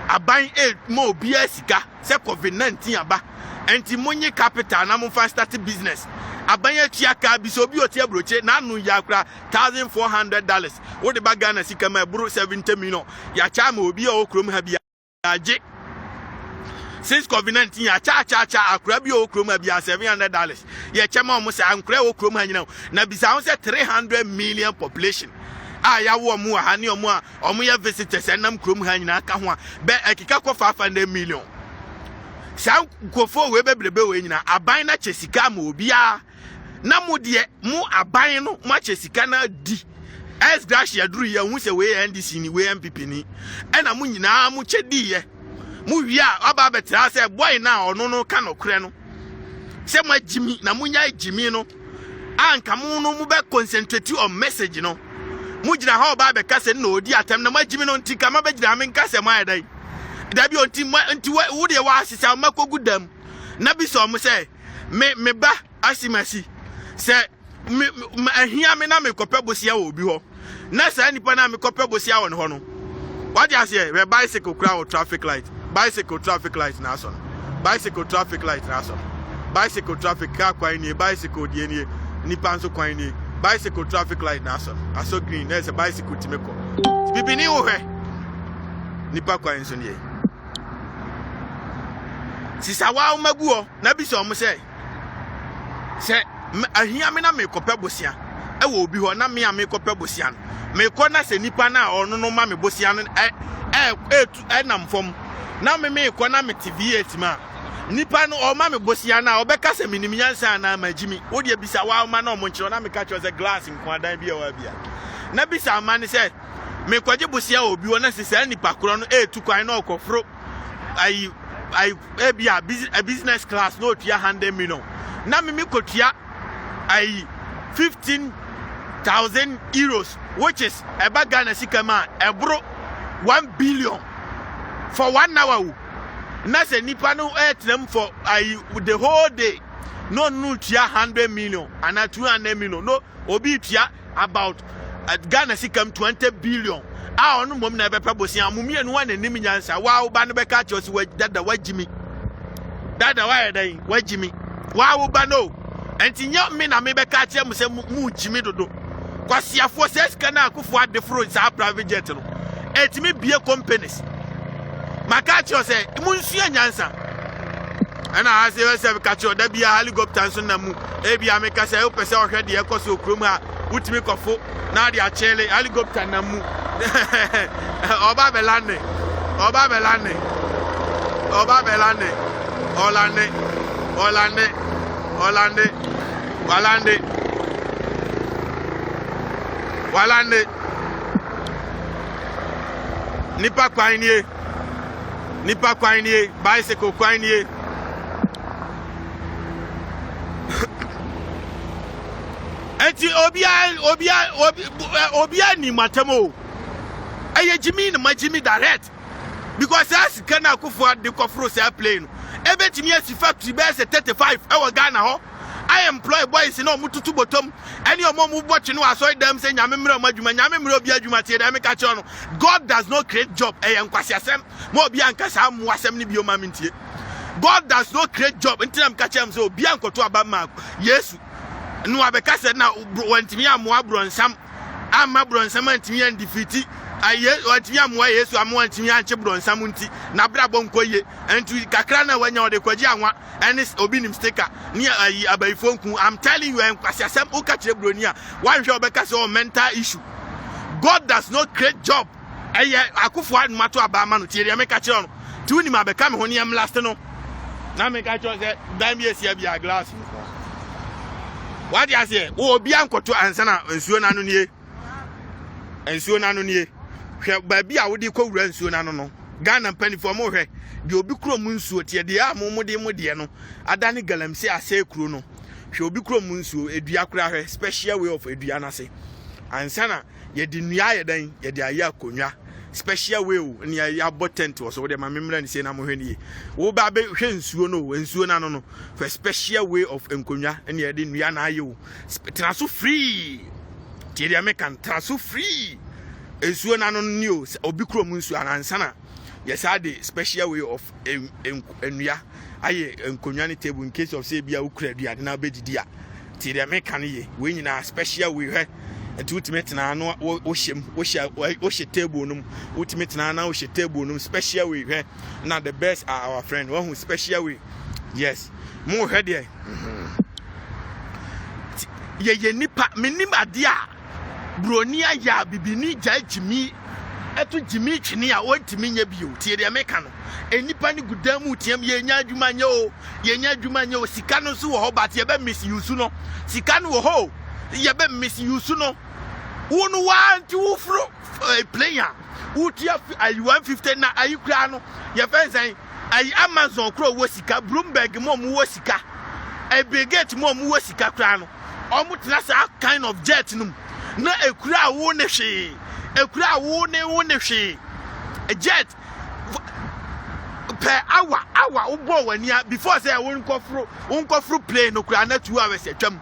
aban mo obi asika se COVID-19 aba enti monye capital na mo fa start business aban atua ka bi so obi oti abroche na anu ya kra $1,400 wo de ba Ghana sika ma buru 70 million ya cha ma obi o krom ha bi aje since COVID-19 ya cha akra bi o krom ha bi $700 ya chama mo se ankra o krom ha nyina na bisa ho se 300 million population ya wo mu ha ne omu ya visitors enam krom ha nyina ka ho be ekika ko 500 million sa kofo we bebrebe we nyina aban na chesika ma obia na mu de mu aban no ma chesika na di as gracia duru ya hu se we NDC ni we MPP ni ena mu nyina mu chedi ye mu wi a aba betra se boy na ono no ka no kre no se ma jimi na mu nya jimi no anka mu no mu be concentrate on message no mu jira ha oba be ka se na odi atem na ma jimi no ntika ma be jira me nka se ma edai dabi onti wo de wa asisa makogu dam na bi so mo se me ba asimasi se ahia me na me kope bosia wo bi ho na sa nipa na me kope bosia wo ne ho no what you say we bicycle crowd traffic light na so bicycle traffic light na so bicycle traffic car kwan ni bicycle die ni nipa nso kwan ni bicycle traffic light na so aso green na se bicycle timeko bibini wo hwe nipa kwan nso ni sisa wa maguo na bi so mo se ahia me na me kope bosia e wo obi ho na me ame kope bosia no me ko na se nipa na ono no ma me bosia no nam fom na me ko na me TV8 ma nipa no o ma me bosia na obeka se minim yansa na magimi wo de bisa wa ma na o mo nchiro na me ka cho se glass nkwadan bia wa bia na bisa ma ne se me kwaje bosia obi wo na se se nipa kro no kwan na okofro a business class no tia 100 million na me kotua 15,000 euros which is eba Ghana sikama ebro 1 billion for 1 hour na se nipa no etrem for the whole day no tia 100 million and 200 million no obi tia about Ghana sikam 20 billion onu mom na be pebosia mumie no wan anim nyansa wa ba no be ka cho si dada wajimi dada wa edan wajimi wa ba no enti nya me na me be ka che mu se mu jimi dodo kwasiafo se ska na akofo adefro sa private jet no etimi bie companies maka cho se mu nsu nyansa ana ase we se ka cho da bia helicopter nso na mu e bia me ka se o pese o hwe de ekoso okrom ha utimi kofo na de achele helicopter na mu Oba belane Walande. Nipa kwainie, bicycle kwainie. Eti obia ni matemo. Eye Jimmy na Jimmy direct. Because as kana kufu de kofro say plane. Ebetimi asi factory be say 35 e wo Ghana ho. I employ boys no mututu bottom. Any omo mu botch no aso dem say nyame mra madwuma nyame mra obi adwuma tie dem ka che no. God does not create job. Eye nkwasi asem. Mo obi ankasa mu asem ni bi o ma mentie. God does not create job. Ntinam ka che am say obi ankoto abama Yesu. No abeka said na wantimi amoa bronsam ama bronsam antimi an defeat aye wantimi amoa Yesu amoa antimi anche bronsam nti na brabo nkoye entu kakra na wanya ode kwaji anwa ene obi nim sticker ni ayi abaifo nku. I'm telling you enkwasiasem o ka kire broni a wanhwe obeka say mental issue. God does not create job. Aye akufo admato abama no tie me ka kire no ti woni ma beka me ho ne am last no na me ka kire say dam yesia bia glass. What you say? Oh, be ankoto ansana nsuo na no nie. Nsuo na no nie. Hwe baabi a wo de kwura nsuo na no no. Ghana panifo mo hwe. De obi kro mu nsuo tie de a mo de no. Adane galamse ase kro no. Hwe obi kro mu nsuo edua kra hwe special way of edua na se. Ansana ye de nua ye dan ye de aye akonwa. Special way ni ya botent was so de ma memra ni say na mo hwe ni wo ba be hwe nsuo na no for special way of enkonwa ni ya de nua na aye wo transfer free tie de American transfer free nsuo na no ni o obi kro mu nsuo anansa na yes ade special way of enua aye enkonwa ni table in case of say bia wo kra duade na be didi a tie de American ye we nyina special way hwe ultimate na no wo she table num ultimate na wo she table num special way hwe na the best are our friend one who special way yes mo hwe de ye nipa minima dia broni aya bibini jajimi eto jimi twene a wontimi nya bio tie de meka no enipa ni gudamu tiam ye nya adwuma nya o sika no so wo ho bat ye be misuse no sika no wo ho ye be misuse no wonu want to fro player utia ayi 150 na ayi kura no ye fensan ayi Amazon kro wo sika Bloomberg mo wo sika e Bill mo wo sika kura no omo tena sa kind of jet num na ekura wo ne hwe ekura wo ne hwe a jet per hour ubo wania before say won kofro plane no kura na 2 hours atwam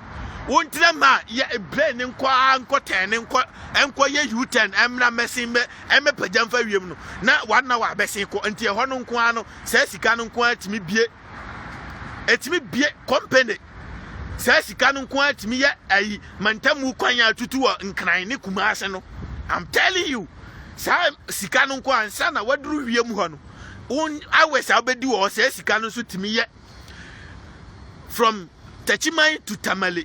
won trema ye plane nko 10 ye U10 emna mesin eme pajamfa wiem no na 1 hour abesin ko ntie ho no nko ano say sika no nko atimi bie company say sika no nko atimi ye ayi mantamu kwan atutu wo nkran ne kumase no. I'm telling you say sika no nko ansa na waduru wiem ho no un hours abedi wo say sika no so timi ye from Techimai to Tamale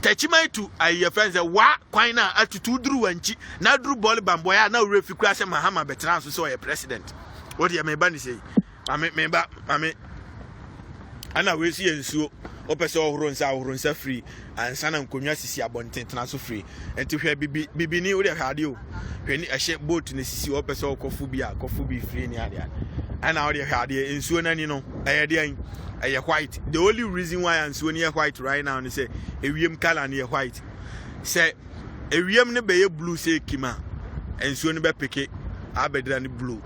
Techimai to ayi friends wa kwan na atutu duru wanchi na duru ball bamboya na refi kura se Mahama betra so ye president what you me ba ni say mame ana we si ensuo opese ohoro nsa free ansa na nkonwa sisi abonten tena so free enti hwe bibi ni wo de hade o hwe ni ehye boat na sisi opese okofu bi free ni ade ana wo de hade ensuo na ni no eyede an eye white. The only reason why ensuo ni white right now is say ewiem color ni white say ewiem ne be blue say kima ensuo ni be peke abedra ni blue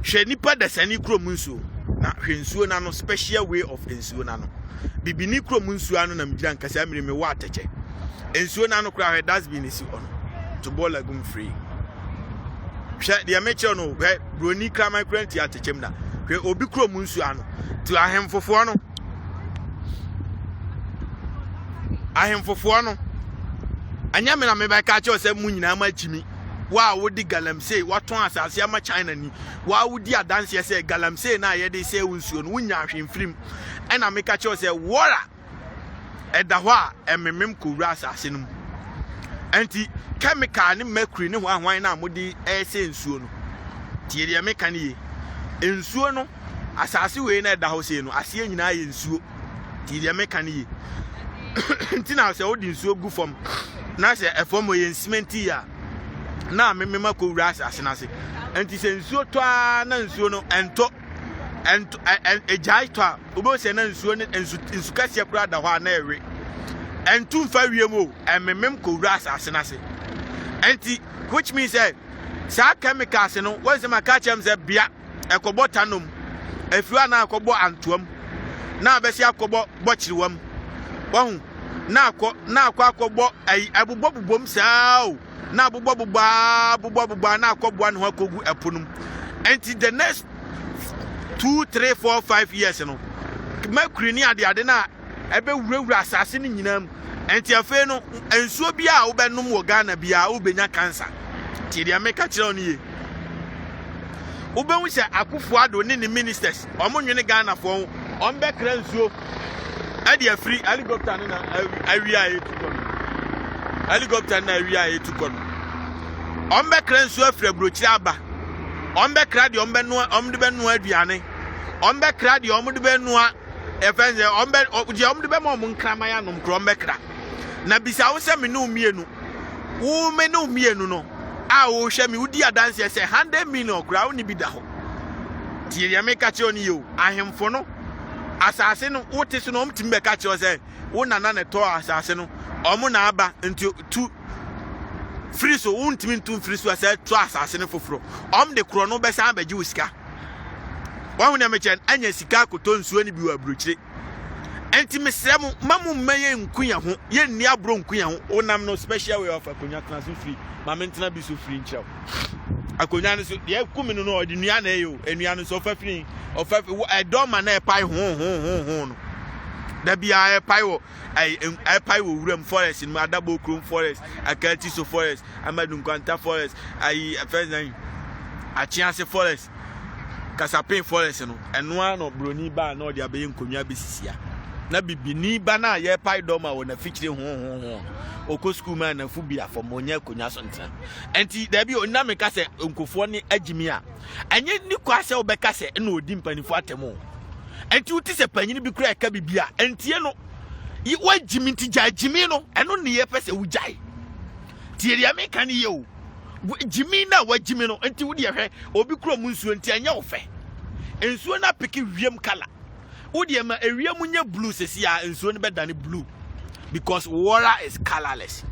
hwe nipa da sani krom nsuo na hwensuo na no special way of ensuo na no bibini krom nsuo anu na mgira nkasa amire me wa ateche ensuo na no kra hwe dustbin isi ono to ball lagoon free hwe de ameche no hwe broni kra my current atechem na hwe obi krom nsuo anu to ahemfofo no anya me na me ba ka che o se mu nyina ma chimi wa wodi galamsey waton asase ama China ni wa wodi adanse say galamsey na ye de say unsuo no wunya ahwemfrim ena meka che say wora eda ho a ememem kowura asase no enti chemical ni mercury ni ho ahwan na modi say nsuo no tie de meka ni ye nsuo no asase we na eda ho say no ase nyina ye nsuo ti dia meka ni nti na se odi nsuo gu fam na se efom ye cement ya na memema ko wura asase na se nti se nsuo to na nsuo no ento ejai to a obo se na nsuo ne nsu kase kura da ho na ewe entu mfa wiem o ememem ko wura asase na se nti which means sa chemicals no when se maka chem se bia ekobo tanom efiwa na akobo antoam na abesi akobo bochiriwam wahu na akobo abubobubom sao na abubobubba na akobo an ho akogu epunum enti the next 2 3 4 5 years no makuri ni ade na ebe wurawura asase ni nyinam enti afe no ensuo bia wo benum wo Ghana bia wo benya cancer ti dia meka kire oni ye wo be hu se akufo ado ni ministers omonwene Ghana fo ombe kra nsuo ade afri helicopter na awia etukono helicopter na awia etukono ombe kra nsuo afri abrochire aba ombe kra de ombe no omde be no aduane ombe kra de omde be no efenze omde be mo nkrama ya nom kro ombe kra na bisa wo se me no mienu wo me no mienu no a wo hwe me udi adanse se 100 million kra wo ni bi da ho ti ya me ka che oni yo ahemfo no asase no wote so no omtimbe ka che o se wo nana ne to asase no omo na aba nti tu free so wontimi ntu free so ase to asase no foforo de kro no be sa abaji usika wa hu na me chen anya sika koto nsuo ni bi wa brochire enti mesrem mamu meye nkuya ho ye nni abro nkuya ho onam no special way of akonya class free ma mentena bi so free nchao akonya no so ye kumi no no odi nua na eyo enua no so fa free of Addo ma na e pai ho no da bia e pai wo e pai wo wuram forest in Adabo Chrome forest Akati so forest Amadu Nkwanta forest first name Achiase forest Kasapin forest no eno no broni ba na odi abaye nkonwa besisia na bibini ba na ye pai doma wo na fikire ho oko school man na fu bia for monya konwa so ntra enti da bi onna me ka se nkofo ni agimi a enye ni kwa se obeka se na odi mpanifo atemo enti uti se panyini bi kura eka bibia entie no yi wagimi nti jagimi no eno ne ye pese wujai tie dia me kan ye o jimi na wagimi no enti wudi hwe obi kura mu nsuo enti anya ofe ensuo na piki wiem kala wudi ma ewiem nya blue sesi a ensuo ne bedane blue because water is colorless.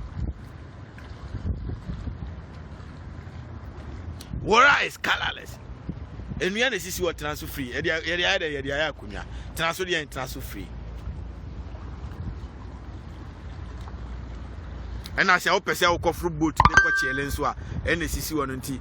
Water is colorless. And we are sisi what transfer free. Edia kunya. Transfer dia transfer free. And I say o pese o kofru boat de ko chele nso a ene sisi wonu nti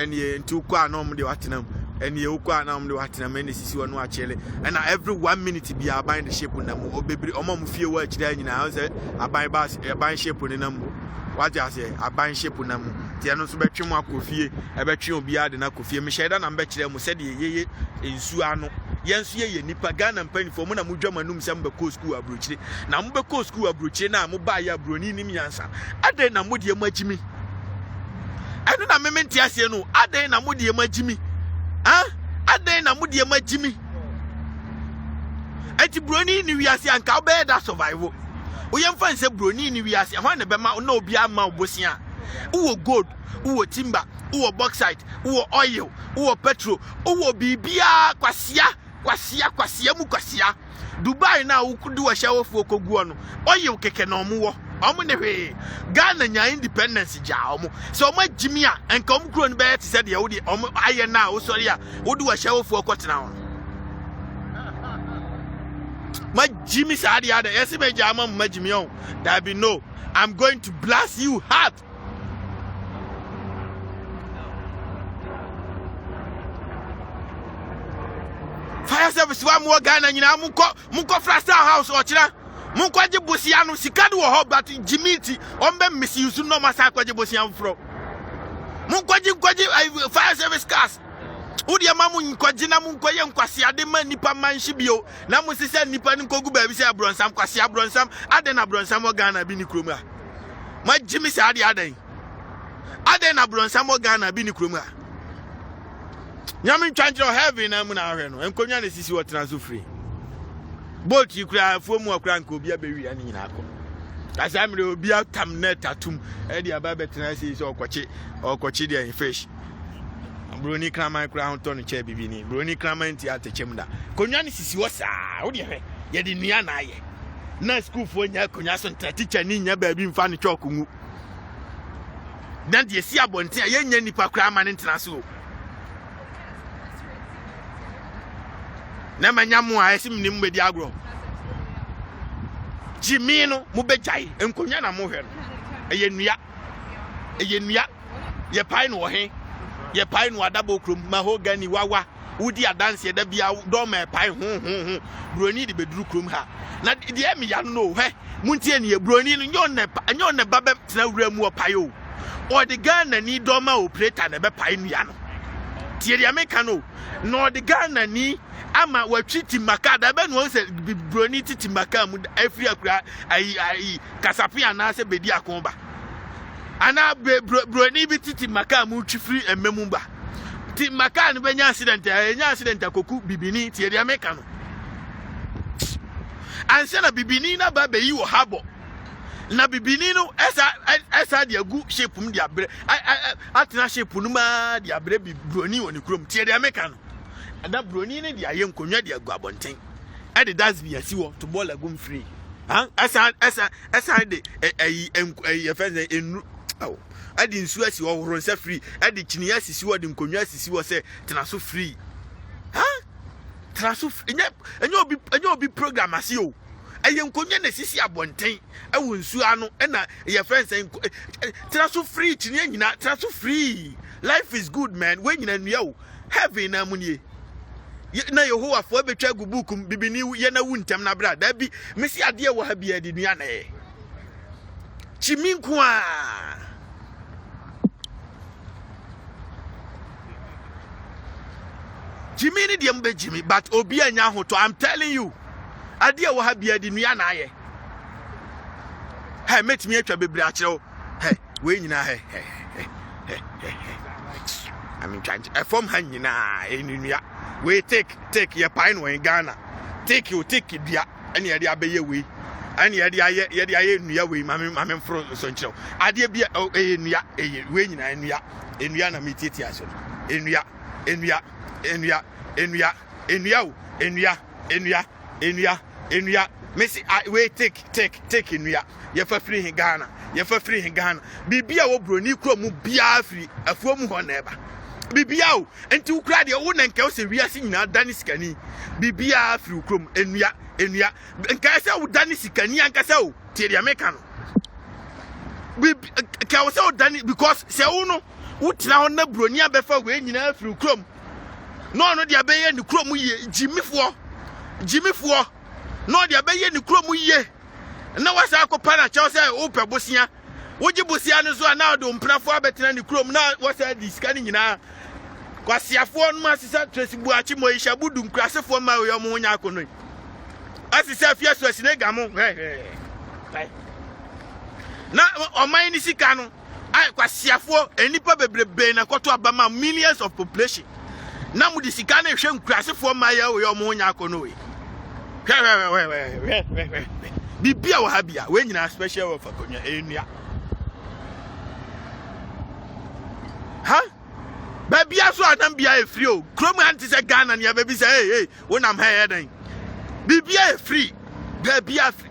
ene nti ukwa na omde watenam ene ukwa na omde watenam ene sisi wonu a chele and every 1 minute be aban the shape na mo obebiri omam fie wa chira nyina say aban ba aban shape ni na mo what you say aban shape na mo ti eno so betwe mo akofie e betwe obi ade na akofie me sheda na mbe chire mo se de yeye ensu ano yensu ye nipa Ghana mpanifo mo na mo dwamanum se mbe ko school abrochire na mo be ko school abrochire na mo ba ya broni nim yansa ade na mo de magimi ade na mementi ase no ade na mo de magimi ade na mo de magimi eti broni ni wiase anka be da survival o yemfa nse broni ni wiase ho na be ma na obi ama obosia uwo gold uwo timber uwo bauxite uwo oil uwo petrol uwo bibia kwasia mu kwasia Dubai na ukudu wa shawofu okoguo no oil keke na omuwo omu ne hwe Ghana nya independence ja omu so omu agimi a enka omu kuro no be te se de wodi omu aye na wo sori a wodi wa shawofu okotena ho ma Jimmy Saadi ada yesi be jama ma Jimmy on that be no I'm going to blast you hard. Fire service wa mo Ghana nyina munko frasta house o kira munko age bosia no sikade wo ho but Jimmy ti ombe misuse no masa kwaje bosia mfro munko age fire service cars udi amamu nkwaje na munko ye nkwase ade ma nipa manhye bio na musise nipa nkogu ba bi se abronsam kwase abronsam ade na abronsam o Ghana bi ni krom a ma Jimmy se ade ade na abronsam o Ghana bi ni krom a nyame ntwanjiro heaven na mu na ahwe no enkonya na sisi wo transfer free boat you cry for more crank will be a baby and in alcohol. As I'm will be out tam net atum, Eddie Ababetanasi or Cochidia in fish. Bruni Crama crown Tony Chebini, Bruni Cramanti at the Chemda. Conyanis was out here, yet in Yana. No school for Yakunason, teacher Nina baby funny chokum. Then you see a bontia, Yenny Pacraman international. Namanyamu, I see him with Diagro. Jimino, Mubejai, and Kunyana Mohen. A yenya, ye pine or he, ye pine wa double crum, mahogany wawa, woody a dance, ye debia, dome pine, brony the bedroom ha. Not the Emmy, I know, he, Muntian, ye brony, and your nebab, no remo pio. Or the gun and need doma or plate and a pine yano. Thierry Americano, nor the gun and knee. Ama we treating Makada ben once be brony titi makam every I kasapia na se bedi akomba ana brony bi titi makam free and memumba ti makan be nya accident akoku bibini ti eri ameka no anse na bibini na ba be yi wo habo na bibini no esa de agu shape mu de abre atena shape nu ma de abre bi brony woni krom ti eri ameka no and that brony ne dia yem konwa dia guabonten e de das bi asiwo to ball agum free asa de fence enu oh e de nsu asi wo horo nsa free e de chini asisi wo de konwa asisi wo se tena so free tena so enye obi program asi o yem konwa na sisi abonten e wo nsu ano e na ye fence tena so free chini nyina tena so free. Life is good, man. When you know heaven na munye na Yehowa fo betwa gubukum bibini ye na wuntem na bra da bi mesi ade wo ha bia de nua na ye chiminko a Jimmy ni de mbe Jimmy but obi anya hoto. I'm telling you ade wo ha bia de nua na ye hey metimi atwa bebre a kire hey we nyina hey I mean trying to form hanyina enunua we take your pine when Ghana take dia and ye dia beye we and ye dia nua we mame fro so nchiro ade bia enua we nyina enua na metiti aso enua Messi we take enua ye fa free Ghana bibia wo broni kro mu bia free afuo mu ho na eba bibia o enti ukra de wo nanka wo se wiase nyina dani sikani bibia free krom enua nka se wo dani sikani anka se o tie de America no ka wo se wo dani because se wo no wo tira ho na broni abefa we nyina free krom no de abeye ni krom ye jimifuo no de abeye ni krom ye na wasa akopana cha se wo pebosia woji bosia no so na do mprafo abetena ni krom na wasa di sikani nyina kwasiafo no asisa tresibu achi moisha budu nkrasefo ma we omo nya akono asisa fia so asine gamo na oman ni sika no ai kwasiafo enipa bebrebe na koto abama millions of population na mu di sika na hwe nkrasefo ma ya we omo nya akono we bibia wa habia we nyina special of akonya enua baby aso adam bia e free o krom anti se Ghana ne baby say hey wonam ha dan bibia e free baby free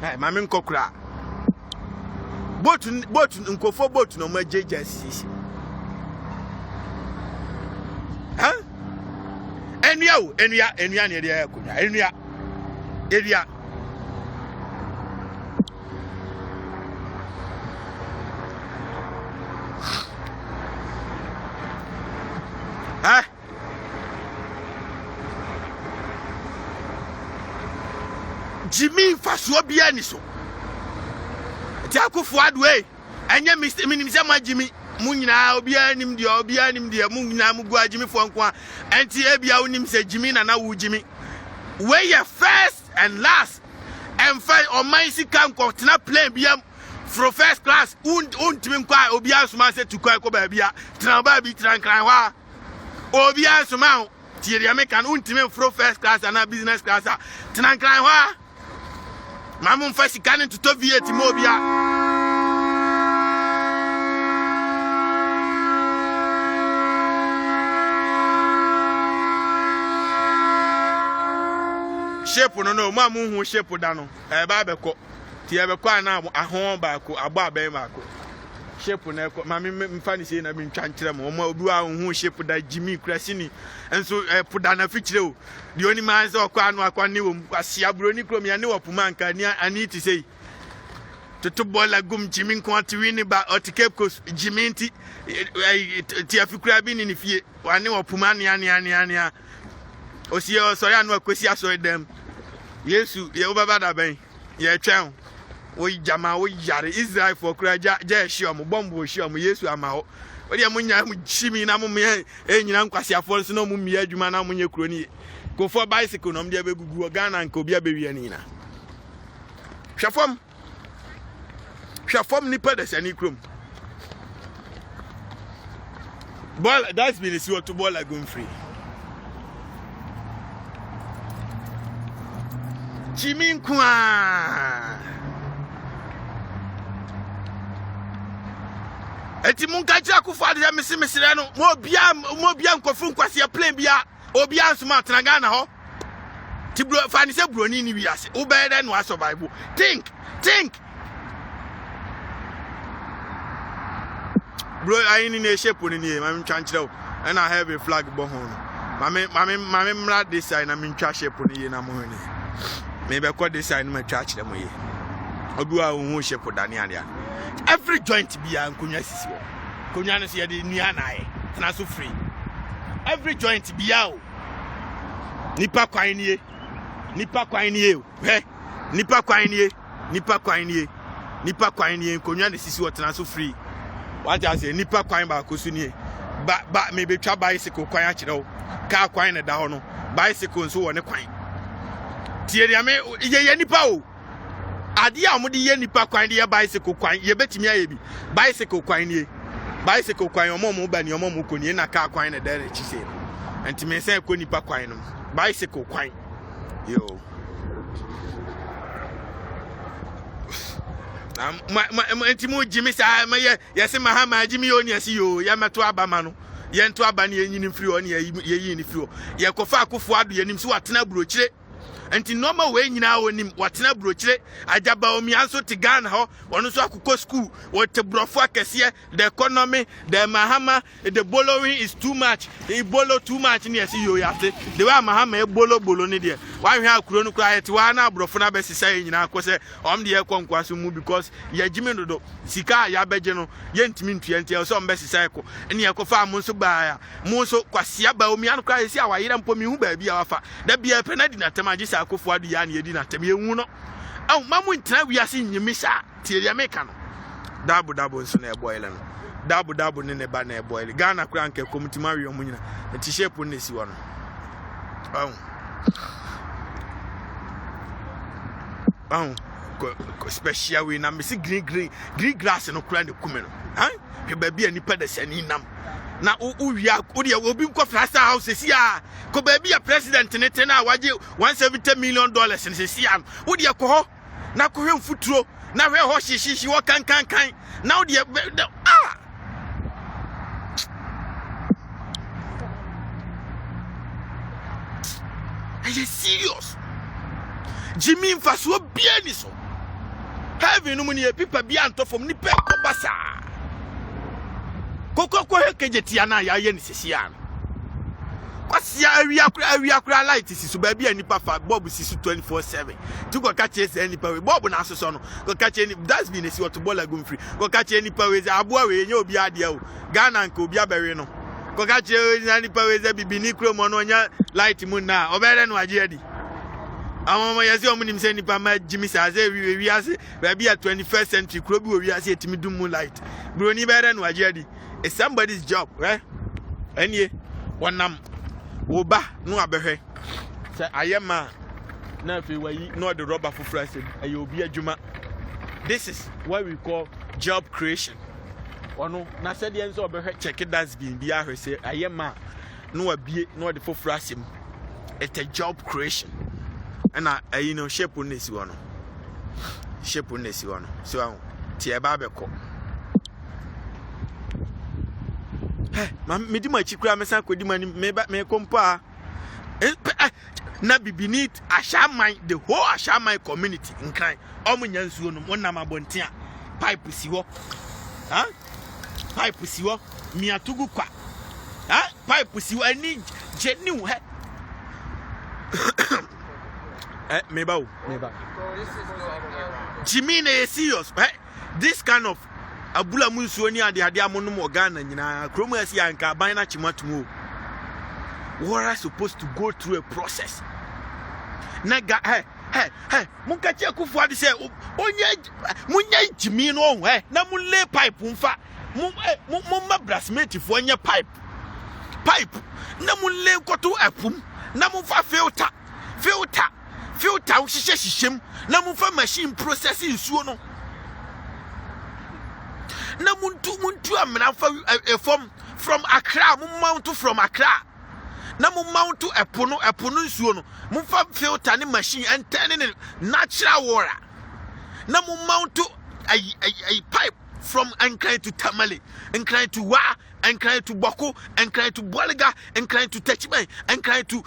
hey mame nkokura boat nkofo boat no ma jeje sisi enua ne dia akonya enua Jimmy fasuo bia ni so ti akofo adwe enye minim se ma Jimmy mu nyina obi anim de mu nyina mu gua Jimmy fo nko enti ebia unim se Jimmy na wu Jimmy we your first and last and find on my sika nko tena plane bia from first class untimi nko obi asuma se tukwa ko ba bia tena ba bi tena nkran wa obi asuma Tieri American ultimate fro first class and a business class. Tinankran wa. Mamun fasi kanin to Viet Mobia. Shape no mamu hu shape da no ba beko ti e beko na ahon ba ko agba ba ma ko shape na ko mami mfa ni sei na mi ntwa nkyere mo ma obi a hu shape da Jimmy Krasini enso poda na fikyire o di oni man se okwa anu akwa ni wo asia broni krom ya ne wopuma nka ni ani ti sei to bola gum Jimmy nko Twene ba Cape Coast Jimmy ti afikura bi ni fie wa ne wopuma ani osi so ya no akwesi aso dem Yesu ye obaba da ben ye twen o jama o yare Israel for kuraja je hye om bombo hye om Yesu ama ho o de munya mu chimi na mu enyina nkwase afo so no mu mi adwuma na mu nye kroni go for bicycle no mde begugu o Ghana nka obi abewie ni na hwafom ni pedesani krom ball that's been is what to ball like going free Jimmy Nkwa eti munka jira ku fa de mesire no mo bia nkofu nkwase plane bia obi ansuma atanga na ho ti bro fa ni se broni ni wiase wo be de no survive think bro ayi ni na shape ni ni ma ntwa nkyerɛ and I have a flag bo ho mame mra this side na me ntwa shape ni na mo ni maybe call this side my church them ye odua hu shape daniel every joint bia nkonya sisi wo konya no se ye de nua na ye na so free every joint bia o nipa kwan nie he nipa kwan nie nkonya ne sisi wo na so free what I say nipa kwan ba ko su nie ba maybe twa bicycle kwan a kire wo car kwan na da ho no bicycle nso wo ne kwan Tieri ame ye nipa o ade a mo de ye nipa kwan de bicycle kwan ye betimi aye bi bicycle kwan omo ba ni omo ko ni na car kwan na da na chise enti me say ko nipa kwan no bicycle kwan yo enti mo Jimmy sa ma ye se mahama Jimmy oni asi yo ya meto abama no ye nto aba na ye nyini free oni ye yi ni free ye kofa akofo ado ye nim so atena burokyire enti normal way nyina wonim watena burokyire ajaba omi anso te Ghana ho ono so akukọ school wote brofo akese the economy the mahama the borrowing is too much he borrow too much ni esi yo yate the way mahama e bolo ni de wan hwe akuro no kra yete wa na brofo na besisa nyina akose om de ekonkwaso mu because ya jimi dodo sika ya beje no ye ntimi ntua ntia so om besisa eko eni ekofa am nso ba ya mu nso kwase aba omi an kra yesi awayira mpo mi hu ba bia wafa da bia penadi na temaji akofo adu ya na yedi na tem yehu no aw mamu ntra wiase nyimisa tieri America no dabo nso na eboile no dabo ne ne ba na eboile Ghana kra nke community mari omu nyina enti shape ne si wono ko special we na mesi green grass no kra ne kume no ke ba bia nipa da sani nam na uwia odi obi nko frasa house si a ko ba bia president ne te na waje $170 million ne si a odi ko ho na ko hwe mfuturo na hwe ho hyehyehye wo kan na odi Are you serious? Jimmy mfaso bia ni so heaven no mu ne people bia anto from ni pe ko basa koko hekejetia na ya ye ni sisia kwasia awia light sisu ba bia nipa fa bob sisu 24/7 tu ko ka chese nipa we bob na asoso no ko ka che ni that's been esi what ball agum free ko ka che nipa we aboa we nya obi ade o Ghana nka obi abewe no ko ka che nipa we za bibi ni kromo no nya light mu na obere no age adi amama yesi omunim se nipa ma Jimmy sa ze wi ase ba bia 21st century kro bi wi ase etimi dum mu light bro ni bere no age adi it's somebody's job right enie wonam wo ba no abehwe say ayema na fe wayi no the rubber for fresh ayi obi adwuma this is what we call job creation ono na said enso obehwe check it that's been bia hwe say ayema no abie no de for asim. It's a job creation. And you know shape on this one. Shape on this one. So tia babeko. Me di ma chikura me san kwedi mani me kompa na beneath Ashaman the whole Ashaman community in kind omunya nsuo no wona mabonte a pipe si ho pipe si ho miatugu kwa pipe si ho ani genuine meba Jimmy na serious this kind of abula munsuo ni ade amonum organa nyina kromo asi anka ban na chimatumu we are supposed to go through a process naga munka che kufu ade say munya Jimmy no na mun lay pipe mfa mun ma brasmate fo nya pipe na mun lay koto apum na mun fa filter hihye na mun fa machine processing nsuo no na muntu amena from Accra mount from Accra na mount epono nsuo no mun fa filter ni machine and turning natural water na mount a pipe from Ankara to Tamale, Ankara to Wa, Ankara to Boko, Ankara to Boliga, Ankara to Techime, Ankara to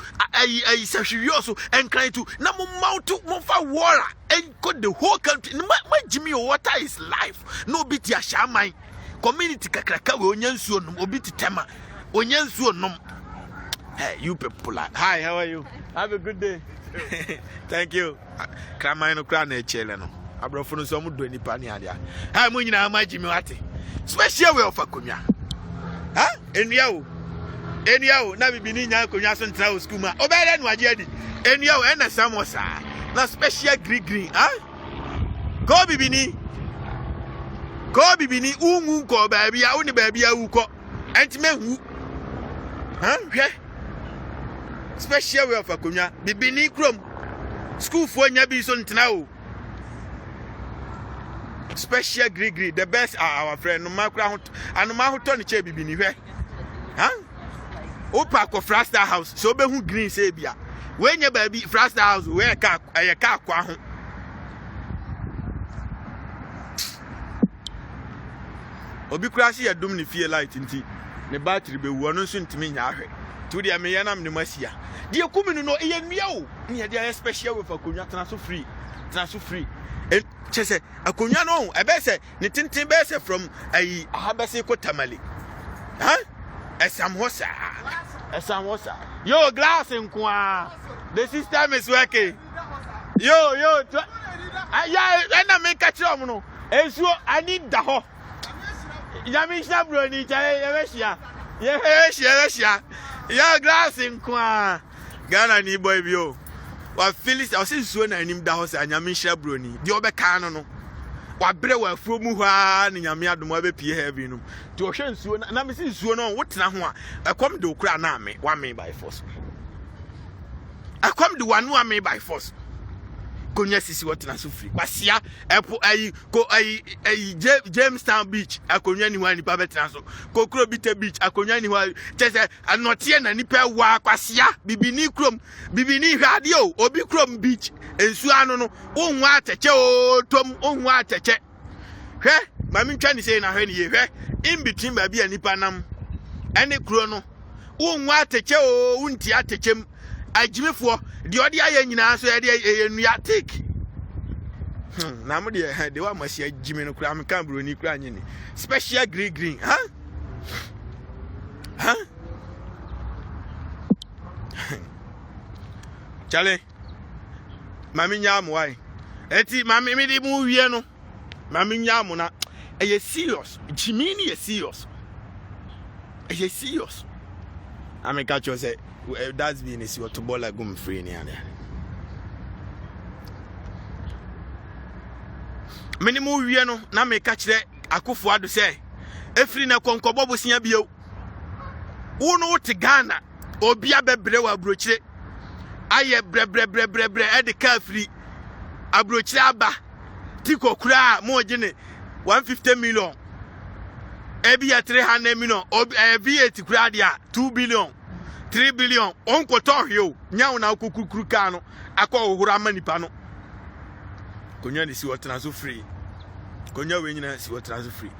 Sashioso, Ankara to Namumautu Mofa Water, and got the whole country. My Jimmy water is life. No bit ya shamai. Community Kakraka, Onyansu, Obiti Tema, Onyansu nom. Hey, you people. Hi, how are you? Have a good day. Thank you. Kramino Krane Cheleno. Abrofunu so mu do ni pa ni adia ha mu nyina ma Jimmy wate special way of akonya eniawo na bibi ni nya akonya so ntra school ma obere no age adi eniawo ena samosa na special green ko bibi ni ungu ko ba bia uni ba bia wu ko entime hu hwe special way of akonya bibi ni krom school fo nya bi so ntra o special green the best are our friend no makra anoma ho to ne che bibi ni hwe opa ko Frasta house so be hu green say bia we nya ba bi Frasta house we ka akwa ho obi krasi ya dum ni fie light nti ne battery be wu no nso ntimi nya ahwe to dia me yanam ne masia die kuminu no eye nua o ne dia special we for konwa tena so free chese akonya no ebese ne tintin bese from ahabese ko Tamale esam hosa yo glass nkwa the system is working yo ya na me ka kire no ensuo ani da ho yami shabro ni chale yebeshia yo glass nkwa Ghana ni boy bio wa Phyllis I say so na anim da ho say anyame shabro ni de obeka no wa bre wa afuo mu hwa ni nyame adom abepie heavy no ti o hwe nsuo na me si nsuo no wotena ho a ekom de okura na me wa me by force ekom de wanu wa me by force konya sisi wotena so free kwasia epo Jamestown beach akonya ni wa ni pa betena so kokro bite beach akonya ni wa tese anotie na nipa wa kwasia bibini hwade o obi krom beach ensu anu no onhu ateche o tom onhu ateche hwe mami ntwa ni sei na hwe ni ye hwe in between ba bia nipa nam ene kro no onhu ateche o unti atechem ajimefo de odi aye nyina so ye de enua take na mo de wa masia ajime no kura am kan broni kura nyini special green chale mami nyamu wai eti mami mi di mu wie no mami nyamu na eye serious Jimmy ni serious ame ka cho say that's been is what to ball like gum free ni ade meni mu wie no na me ka kire akofo ado say efri na konkobo bosia bio wo no te Ghana obi abebre wa brochire aye bre e de ka free abrochire aba tiko kura mo gine 150 million ebi ya 300 million obi VAT kura dia 2 billion 3 billion onko to hwe nya una kokukuru ka no akọ ohura manipa no konya ni si wotena so free konya we nyina si wotena so free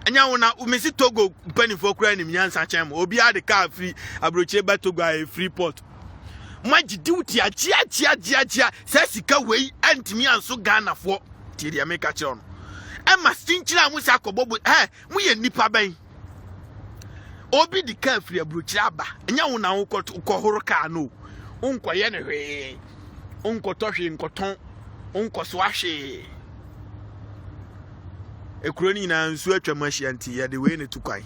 anya una umesi Togo panifo kura ni nyansa chen obi ade car free abroche ba Togo a free port maji duty agia se sika we antimi anso Ghana fo ti dia make a no e ma sinchira mu sa kobobo mu ye nipa ban obi di car free abrochi aba enya wo na wo horo car no unko ye ne hwe unko tohwe nkoton unko so ahwe ekroni na nsu atwa machi anti ye de we ne tukwan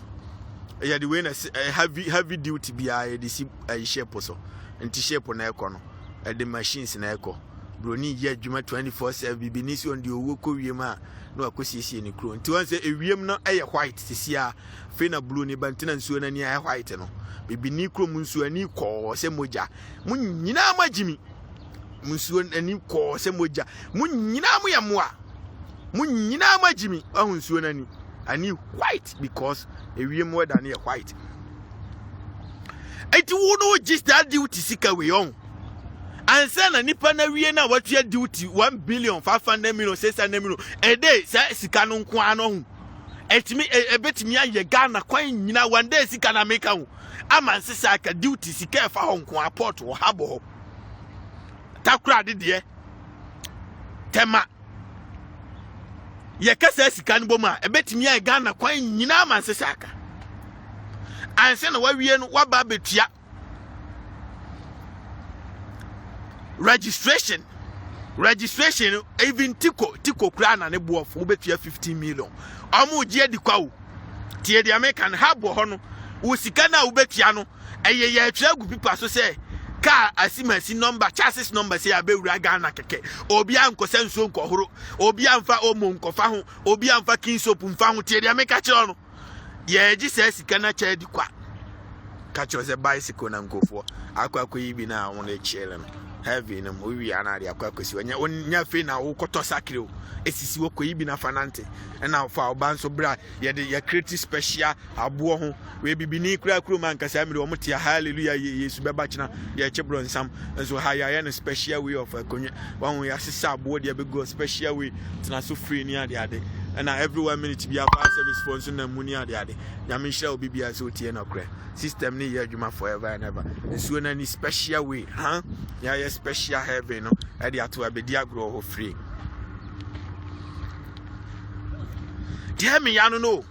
ye de we na heavy duty bia ye de si shape so nti shape na ekọ no de machines na ekọ broni ye adwuma 24/7 bibini si on de owo ko wiem a na akosiesie ne kro nti wonse ewiem no eye white sisia fe na blue ne bantina nsuo na ni eye white no bibini kro mu nsuo ani kọ se moja munyina magimi nsuo ani kọ se moja munyina mu yamoa munyina magimi ahu nsuo na ni ani white because ewiem weather na white eti wo no just that duty sika we on ansa na nipa na wie na watua duty 1 billion 500 million 600 million a day sa sika no nko ano hu etimi ebetimi aye Ghana kwan nyina one day sika na make hu amanse saka duty sika fa ho nko aport wo habo ho takura de tema ye kasa sika no boma ebetimi aye Ghana kwan nyina amanse saka anse na wawie no waba betua registration even tiko kura na ne boofo betua 15 million amu je di kwawo tie di American habo ho no wo sika na wo betua no eye ye atwa gu pipa so se car asimasi number chassis number se abewura Ghana keke obi ankosa nso nkohoro obi anfa omo nkofa ho obi anfa kinsop mfa ho tie di America kire no ye ji se sika na cha di kwa ka cho se bicycle na nkofo akwa yi bi na won e chele no heavy no wi ana dia akwa si nya fe na wo koto sakre o esisi wo koyi bi na fanante na fa obanso bra ye de ye create special abo ho we bibini kura man kasa mi o mte hallelujah yesu beba kina ye chebro nsam so ha ya no special way of konye wan we asisa abo de be go special way tina so free ni ade and every 1 minute be a service for so na muni ade nyame hira obi bia so tie no kra system ni ye adwuma forever and ever so na ni special way ya special heaven no e de ato abedi agro ho free tell me ya no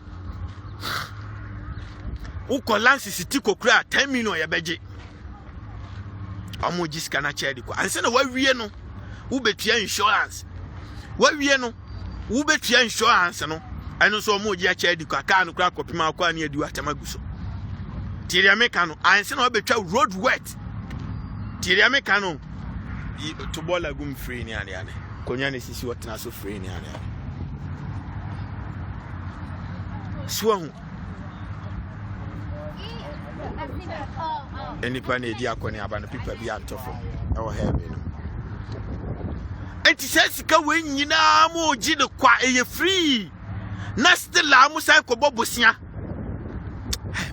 uko lance city kokura 10 million ya beje amoji scanner chedi kwa anse na wawie no wo betua insurance wawie no wo betua insurance no eno so amoji a chedi kwa ka no kura kopima kwa na edi watamaguso tiri ameka no anse na wo betua road wet tiri ameka no to bola gum free ni ane konya ne sisi wotena so free ni ane swan enipa na edi akoni aba no pipa bi antofo e wo heaven no enti sika we nyina mo gi de kwa eye free na still amu sai ko bobosia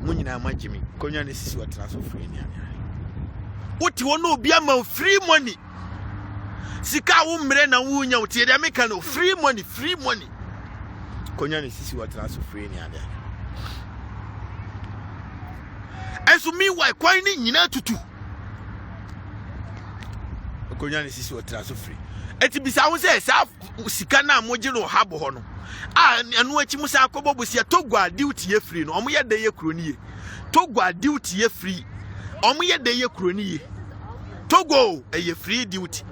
mo nyina magimi konya ne sisi wotena so free ni ane oti wono obi ama free money sika wo mre na wo nya oti de meka no free money konya ne sisi wotena so free ni ane enso mi why kwan ni nyina tutu konya ne sisi wotena so free eti bisa wo se sa sika na moje no habo ho no anu achi musa akobobosia togwa duty ye free no omo ye de ye kroniye togwa duty ye free omo ye de ye kroniye togo eye free duty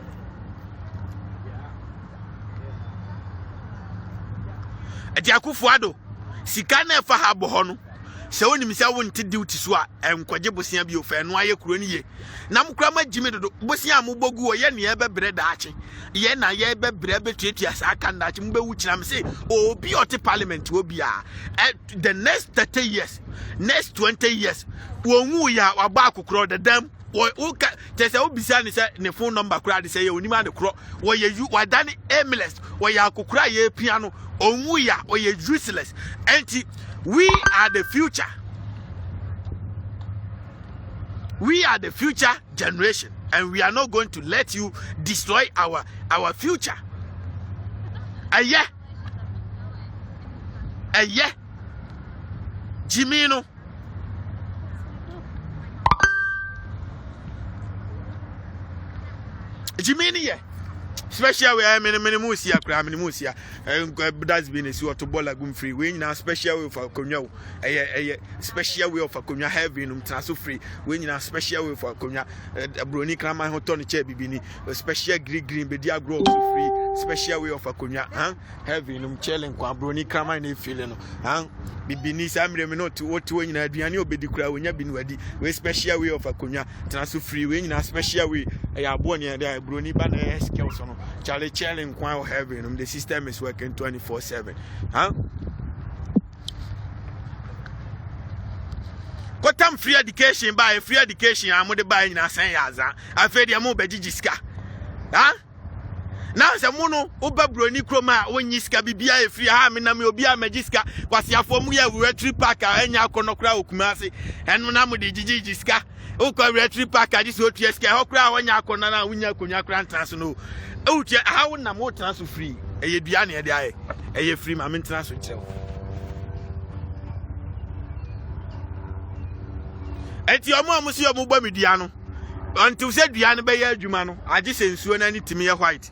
eti akufo ado sika na fa habo ho no se woni misa won ti duty so a enkoje bosia bi ofa no aye kroniye na mkura magimi dodo bosia ambogu o ye ne ye bebre daache ye na ye bebre betuatua sa aka ndaache mbewu kina me say obi oti parliament obi a the next 30 years next 20 years wonwu ya waba akokro the dem wo tese obisa ni say ne phone number kura de say ye onima de kro wo ye wadane aimless wo ya akokra ye piano onwu ya wo ye useless anti we are the future We are the future generation, and we are not going to let you destroy our future. Aye. Jimino. Jimini, special way. I mean, minimusia, minimusia. That's been a sort of ball free. We now special way for Konya. A special way for Konya heavy transfer free. We now special way for Konya. A brony crama hotoni chebini. A special green bedia grow free. Special way of Konya. Heavy chilling kwa brony crama in feeling. Bibini samre me not what to win aduane obedi kura wonya bi no adi we special way of Konya transfer free we na special way ya boni da brony ba na skills no chale challenge kwa heavy the system is working 24/7 Kotam free education by free education amode ba nyina san yaza afedi am obegigiska Now se muno oba broni kroma wonyi sika bibia e free ha me na me obi amagiska kwasiafo mu ya retri park anya akonokra okumase enu na mu de gigi sika okwa retri park adi so otua sika hokra wonya akona na wonya konya kra ntanso no otua ha wo na mo transo free eye dua na e de aye eye free ma me transo kyerɛ enti omo amusi omo gba medua no until se dua no be ya adwuma no age se nsuo na ni timi ye white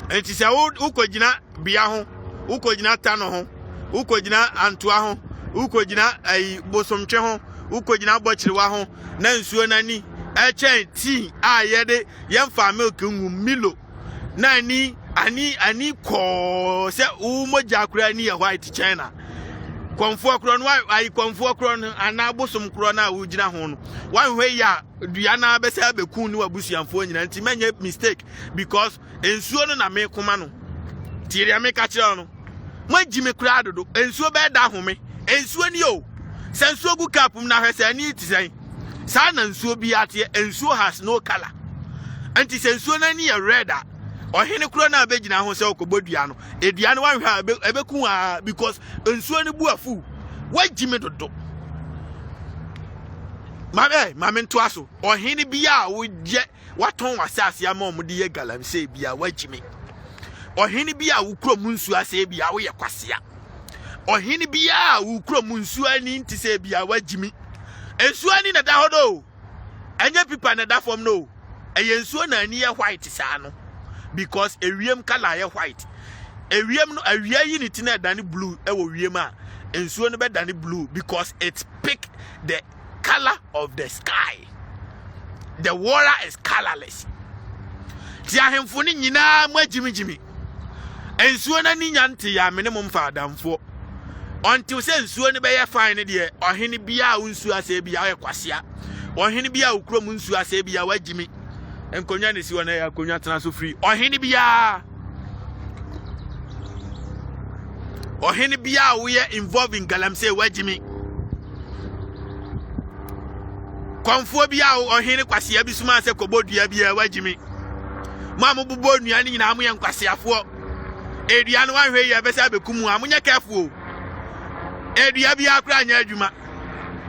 Enti se ukojina bia ho ukojina tano ho ukojina antoa ho ukojina ai bosomtwe ho ukojina bochiriwa ho na nsuo nani eche tea ayede yemfa milk nwu milo na ani ko se umoja akura ni ya white China konfo akura no ai konfo akura no ana bosom kura na ugina ho no wanhwe ya dua na besa beku ni wabusuamfo nyina nti menye mistake because ensuo no na me koma no tiria me ka kire no magime kura dodo ensuo be da home ensuo ni o sensuo gu kapum na hwese ani tisen sa na ensuo bi ate ensuo has no color anti sensuo na ni red a ohene kura na abegina ho se okobodua no edua no wanhwe ebeku a because ensuo ni bu afu wagime dodo Mame nto aso ohene bia wo je waton wasase ama omde ye galamse bia wagime ohene bia wo krom nsu ase bia wo ye kwasea ohene bia wo krom nsu ani ntise bia wagime ensu ani na da hodo enye pipa na da form no eye ensu na ani ye white sa no because ewiem color ye white ewiem no awia yi ni tina dane blue e wo wiem a ensu no be dane blue because it pick the color of the sky. The water is colorless. Ti ahemfo ni nyina magimigimi. Ensuo na ni nyante ya minimum fa adamfo. Until say ensuo ne be ye fine de ohene bia unsu ase bia ye kwasea. Ohene bia ukrom unsu ase bia wagimi. Enkonya ne si wona ya konya transfer free. Ohene bia we involved in galamse wagimi. Konfo bia ohene kwasea bisuma se kobodua bia wagimi mamu bubo nuane nyina amu ye nkwaseafo edua no wanhwe ye besa bekumu amunya careful edua bia akra anya adwuma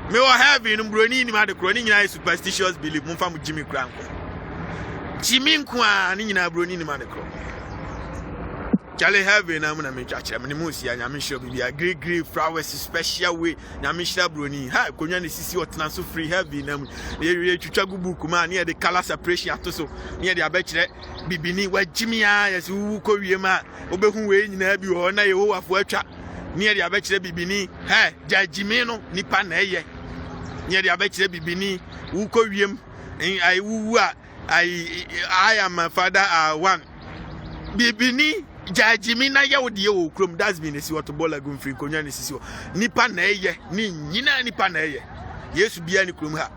me wo heavy no broni ni ma de kroni nyina superstitious belief mumfa mu jimi kra nko jimi nko a ni nyina broni ni ma de kro Chale heavy na muna me twachira me musi anya me show bibia green flowers special way na me shira broni ha konwa ne sisi otena so free heavy na mu ye twitwa gubuku ma ne de color separation atoso ne de abekire bibini wagimi a yesi wu ko wie ma obehu we nyina bi ho na ye wo afo atwa ne de abekire bibini ha jagimi no nipa na eye ne de abekire bibini wu ko wiem ai wu a I am my father one bibini Jajimi na ye wodi ye wo krom that's been esi wato bola gun free konya ne sisi nipa na eye ni nyina nipa na eye Yesu bia ni krom ha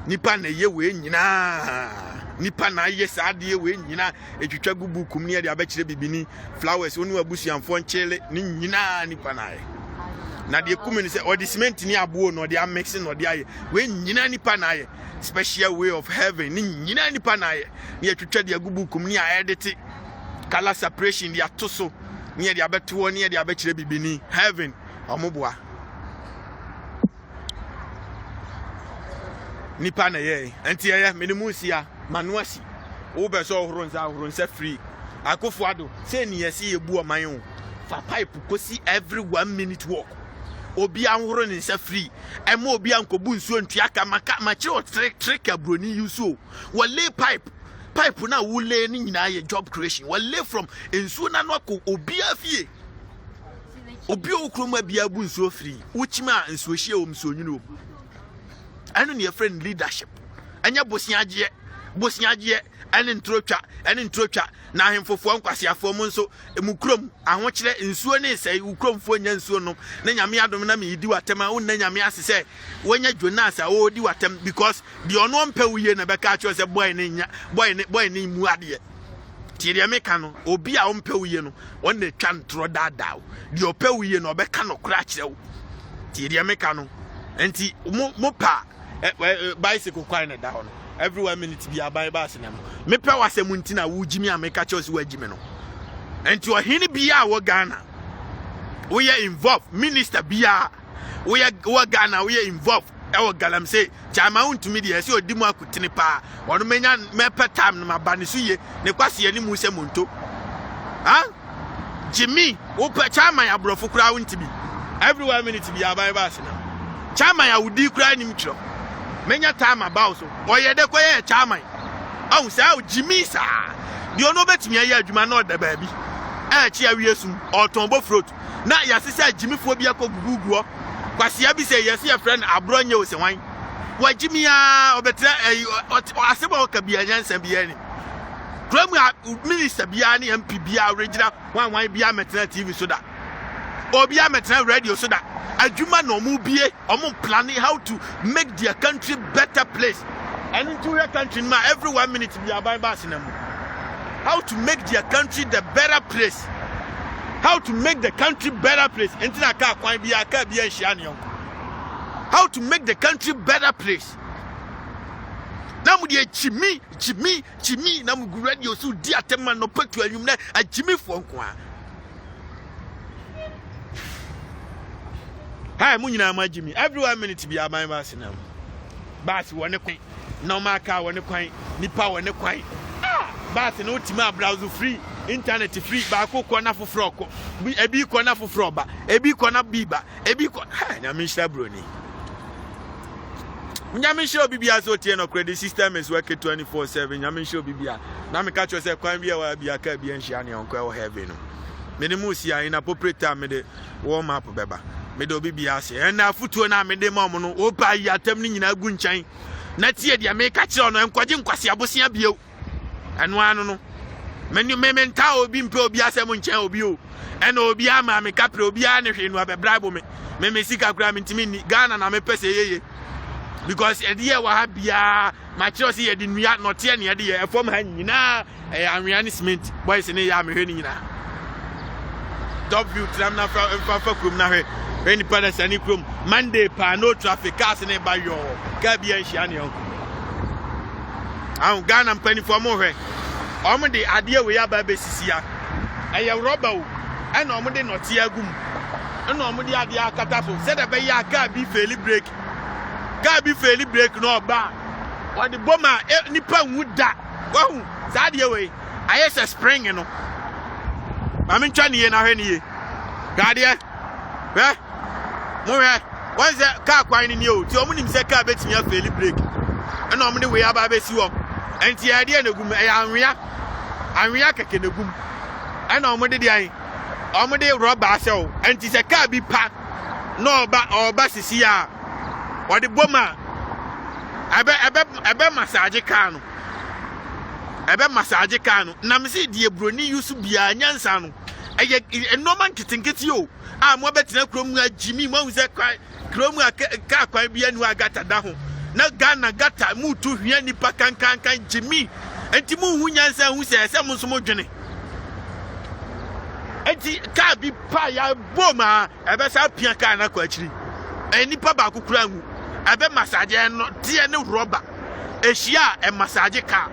nipa na eye we nyina nipa na eye saade ye we nyina etwitwa gubu kum ne de abekire bibini flowers oni wabusuamfo nchele ni nyina nipa na eye na de kum ni se odi cement ni abo no de mix no de aye we nyina nipa na eye special way of heaven ni nyina nipa na eye ne etwitwa de gubu kum ni a edit color separation dia toso near the abeto near the abechire bibini heaven omoboa nipa na ye enti ye minimusia manuasi wo be so ohoro nsa free akofo ado say ni yesi ebu oman o fa pipe kosi every 1 minute walk obi anhoro ne nsa free ema obi ankobu nsuo ntuaka ma kire o trick abroni yuso wale pipe na wule ni nyina ye job creation wale from nsuo na no ko obi afie obi okroma bia bu nsuo free uchima nsuo hie o msuo nyino anu ne friend leadership anya bosiagie ene ntrotwa na ahemfofo nkwasiafo mu nso emukrom ahokire nsuo ne sei ukromfo nya nsuo no na nyame adom na me yidi watem a wonna nyame asese wonya Jonas a odi watem because the ono mpa wuye na beka acho se boy ne mu ade tiria meka no obi a ompa wuye no wonna twa ntro dada the opa wuye no beka no kra kire wo tiria meka no enti mo pa bicycle kwan na da ho no every 1 minute be abai bass na me pe wasem ntina wo jimi ameka chose wo ajimi no enti ohini bia wo Ghana we are involved minister bia we Ghana we are involved e wo galamse chama untumi de ese odimu akutini pa wono menya me pe time na mabane so ye ne kwase ani mu se monto ha jimi wo pe chama ya brofo kura untimi every 1 minute be abai bass na chama ya wudi kura ni mtro menya time about so oye de koye chairman oh say Jimmy sa di ono betimi aye adwuma na oda ba bi chi awiesum otombo fruit na yasese Jimmy fo bi akoguguguo kwase abi say yes your friend abronye o se wan wa Jimmy a obetre asebo o ka bi anyansa bi ani program minister bi ani MP bi a original wan bi a metra TV so da obi a metra radio so da adwuma no mu bie omo planning how to make their country better place and into your country ma every 1 minute be abai bass na mu how to make their country the better place how to make the country better place entina ka kwan bia aka bia nhia ne yonko how to make the country better place na mu de chimi na mu gu radio so di atema no patu anwum na agimi fo nko a hi munyina majimi every 1 minute be aban bass na bass wone kwan normal car wone kwan nipa wone kwan bass no tima browse free internet free ba ko na foforo ko ebi ko na foforo ba ebi ko na biba ebi ko nyame hia broni nyame hia obibia so tie no credit system is working 24/7 nyame hia obibia na me ka cho se kwan bia wa bia ka bia nhia ne onko e wo heaven no me ne musi a in appropriate time me de warm up beba me do bibia se en na futuo na me de mom no o pa yi atam ni nyina gu nchan na tie dia me ka kire no enkoje nkwase abosia bieu eno anu no me menta obi mpe obi asem nchan obi o en obi ama me ka pre obi a ne hwe no abebraibo me sika kura me ntimi ni Ghana na me pese yeye because e de wa ha bia ma kire se ye de nua no tie ne de ye efom ha nyina anwea ni cement boys ne ya me hwe ni nyina top view tram na fa krum na hwe any palace any krum Monday pa no traffic cars ne ba yo ka bia nhia ne yonko Ghana mpani for mo hwe omo de ade we ya ba besisia eye rubber o na omo de note agum na omo de ade akata so se de be ya ka bi fail break no ba o de boma nipa nwuda wahu sa de we ayese spring no ma me ntwa ne ye na hwe ne ye gade mo hwe wanze ka kwan ni o ti omo nim se ka betimi fail break na omo de we ya ba besi wo enti ade na gum anwea keke na gum na omo de an omo de rubber asel enti se ka bi pa no oba sisi a o de boma ebe massage car no na me se die broni yusu bia nyansa no eye normal kitinkiti o a mo betina krom agimi mo se krom ka kwan bia nu agata da ho na Ghana gata mu tu hwia nipa kankan jimi enti mu hu nyansa hu se mo so mo dwene enti ka bi pa ya boma ebe sa pia ka na kwa chiri nipa ba kokura hu ebe massage no tie ne rubber ehia massage ka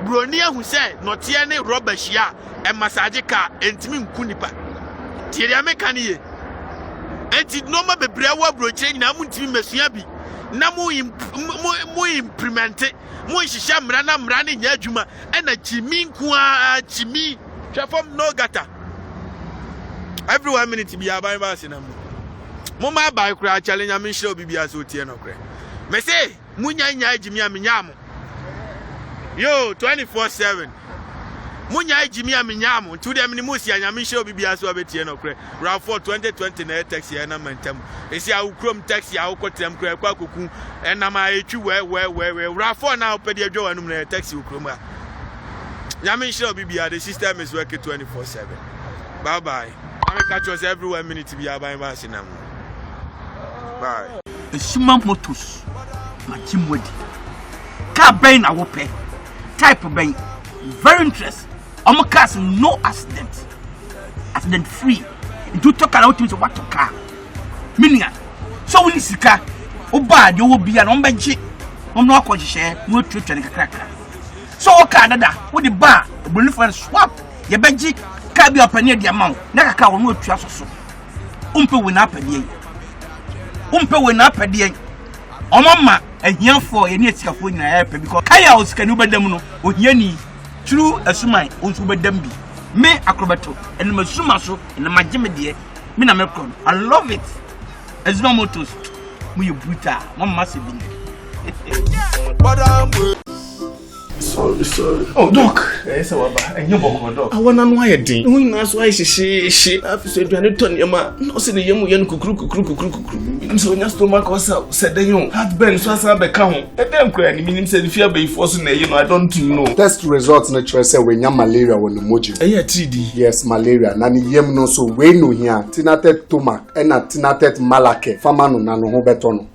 broni ahu se no tie ne rubber hia massage ka entimi nku nipa tie dia meka ne ye enti no ma bebre wa broche nyina mu ntimi mesua bi na mu implement mu hihye mra na mra ne nya adwuma na chimi nkoa chimi twafom no gata every 1 minute bi aban ba se na mu ma ba kura challenge am nhire obi bia so tie no kra me say mu nya ajimi am nya am yo 24/7 munya ejimi amenyam to dem ni musi anyame hye obi bia so obetie no kre RAV4 2020 na taxi na mantam esi awukrom taxi awukotrem kre kwa koku enam aetwi we RAV4 na opede adwo anum na taxi ukrom a nyame hye obi bia the system is working 24/7 bye bye ame catch us every 1 minute bia ban ba sinam bye esuma motos machimwedi ka ben na wo pe type ben very interesting. I'm cars no accident free. You talk about what to car. Meaning, so when you see car, oh bad, you will be an umbenchi. I'm not going to share no truth and a cracker. So, Canada, with the bar, the belief and swap, your benji can't be up near the amount. Never car no trust or so. Umpe win up a day. Umpe win up a day. Oh, mamma, and here for any scaffolding because Kaya was can over them with Yenny. True asumai onto bedambi me acrobato and masuma so and my jimmy me na mekron I love it asuma motos mu you brutal one massive sorry oh doc esa waba enye boko doc awona no ayedin hu na so ayi hye afiso aduane ton yema no se ne yemu yen kukuru nso nya stomach osa sedenyo heartburn so asa be ka ho edem kra ni minim se fia be force na you know I don't know test results na try say we nya malaria won moji eh 3D yes malaria na ni yem no so we no hia tinated stomach na tinated malake fama no na no ho beto no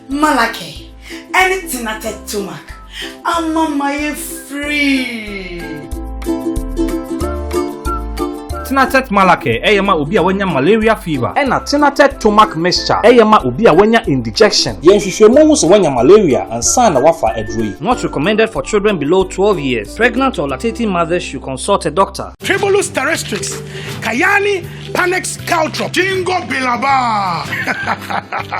Malake, anything at Tumak. Mama, free. Tinatet Malake, eyema obi a wanya malaria fever. Ena Tinatet Tomac mixture, eyema obi a wanya indigestion. Yenhwehwemu so wanya malaria and sana wafa edroi. Not recommended for children below 12 years. Pregnant or lactating mothers should consult a doctor. Tribulus terrestrix, Kayani, Panex Caltrop, Jingo Bilaba.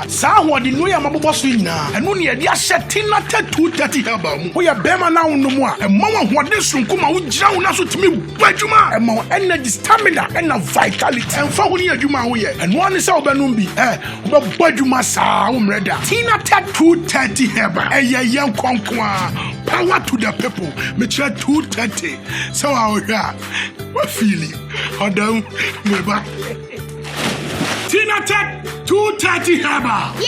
Saho di no ya mabobo so nyina. Eno ne dia shetina 230 herbal. Wo ya bema na wo no mu a, emma wo hode sunkuma wo gira wo na so timi badwuma. Emma wo energy stamina and vitality. Emfa wo ne adwuma wo ye. Eno ane se obenum bi. Wo be badwuma saa wo mreda. Tina 230 herbal. Eye yen konkwa. Power to the people. Me try 230. So I hear. What feeling? Adam, me back. Tinatet 230 Herbal. Yay!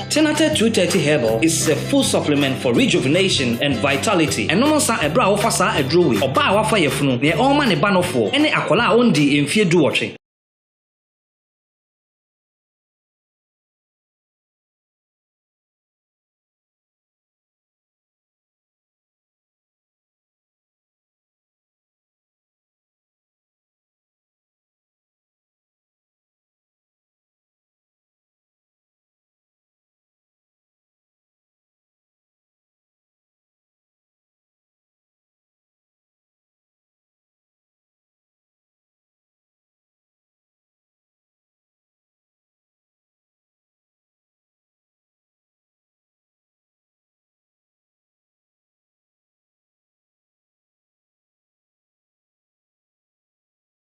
Tinatet 230 Herbal is a full supplement for rejuvenation and vitality. And no sa ebra offer sa edrowi. Oba wafa yefunu. Ne all man e banofo. Ene akola ondi emfie duoche.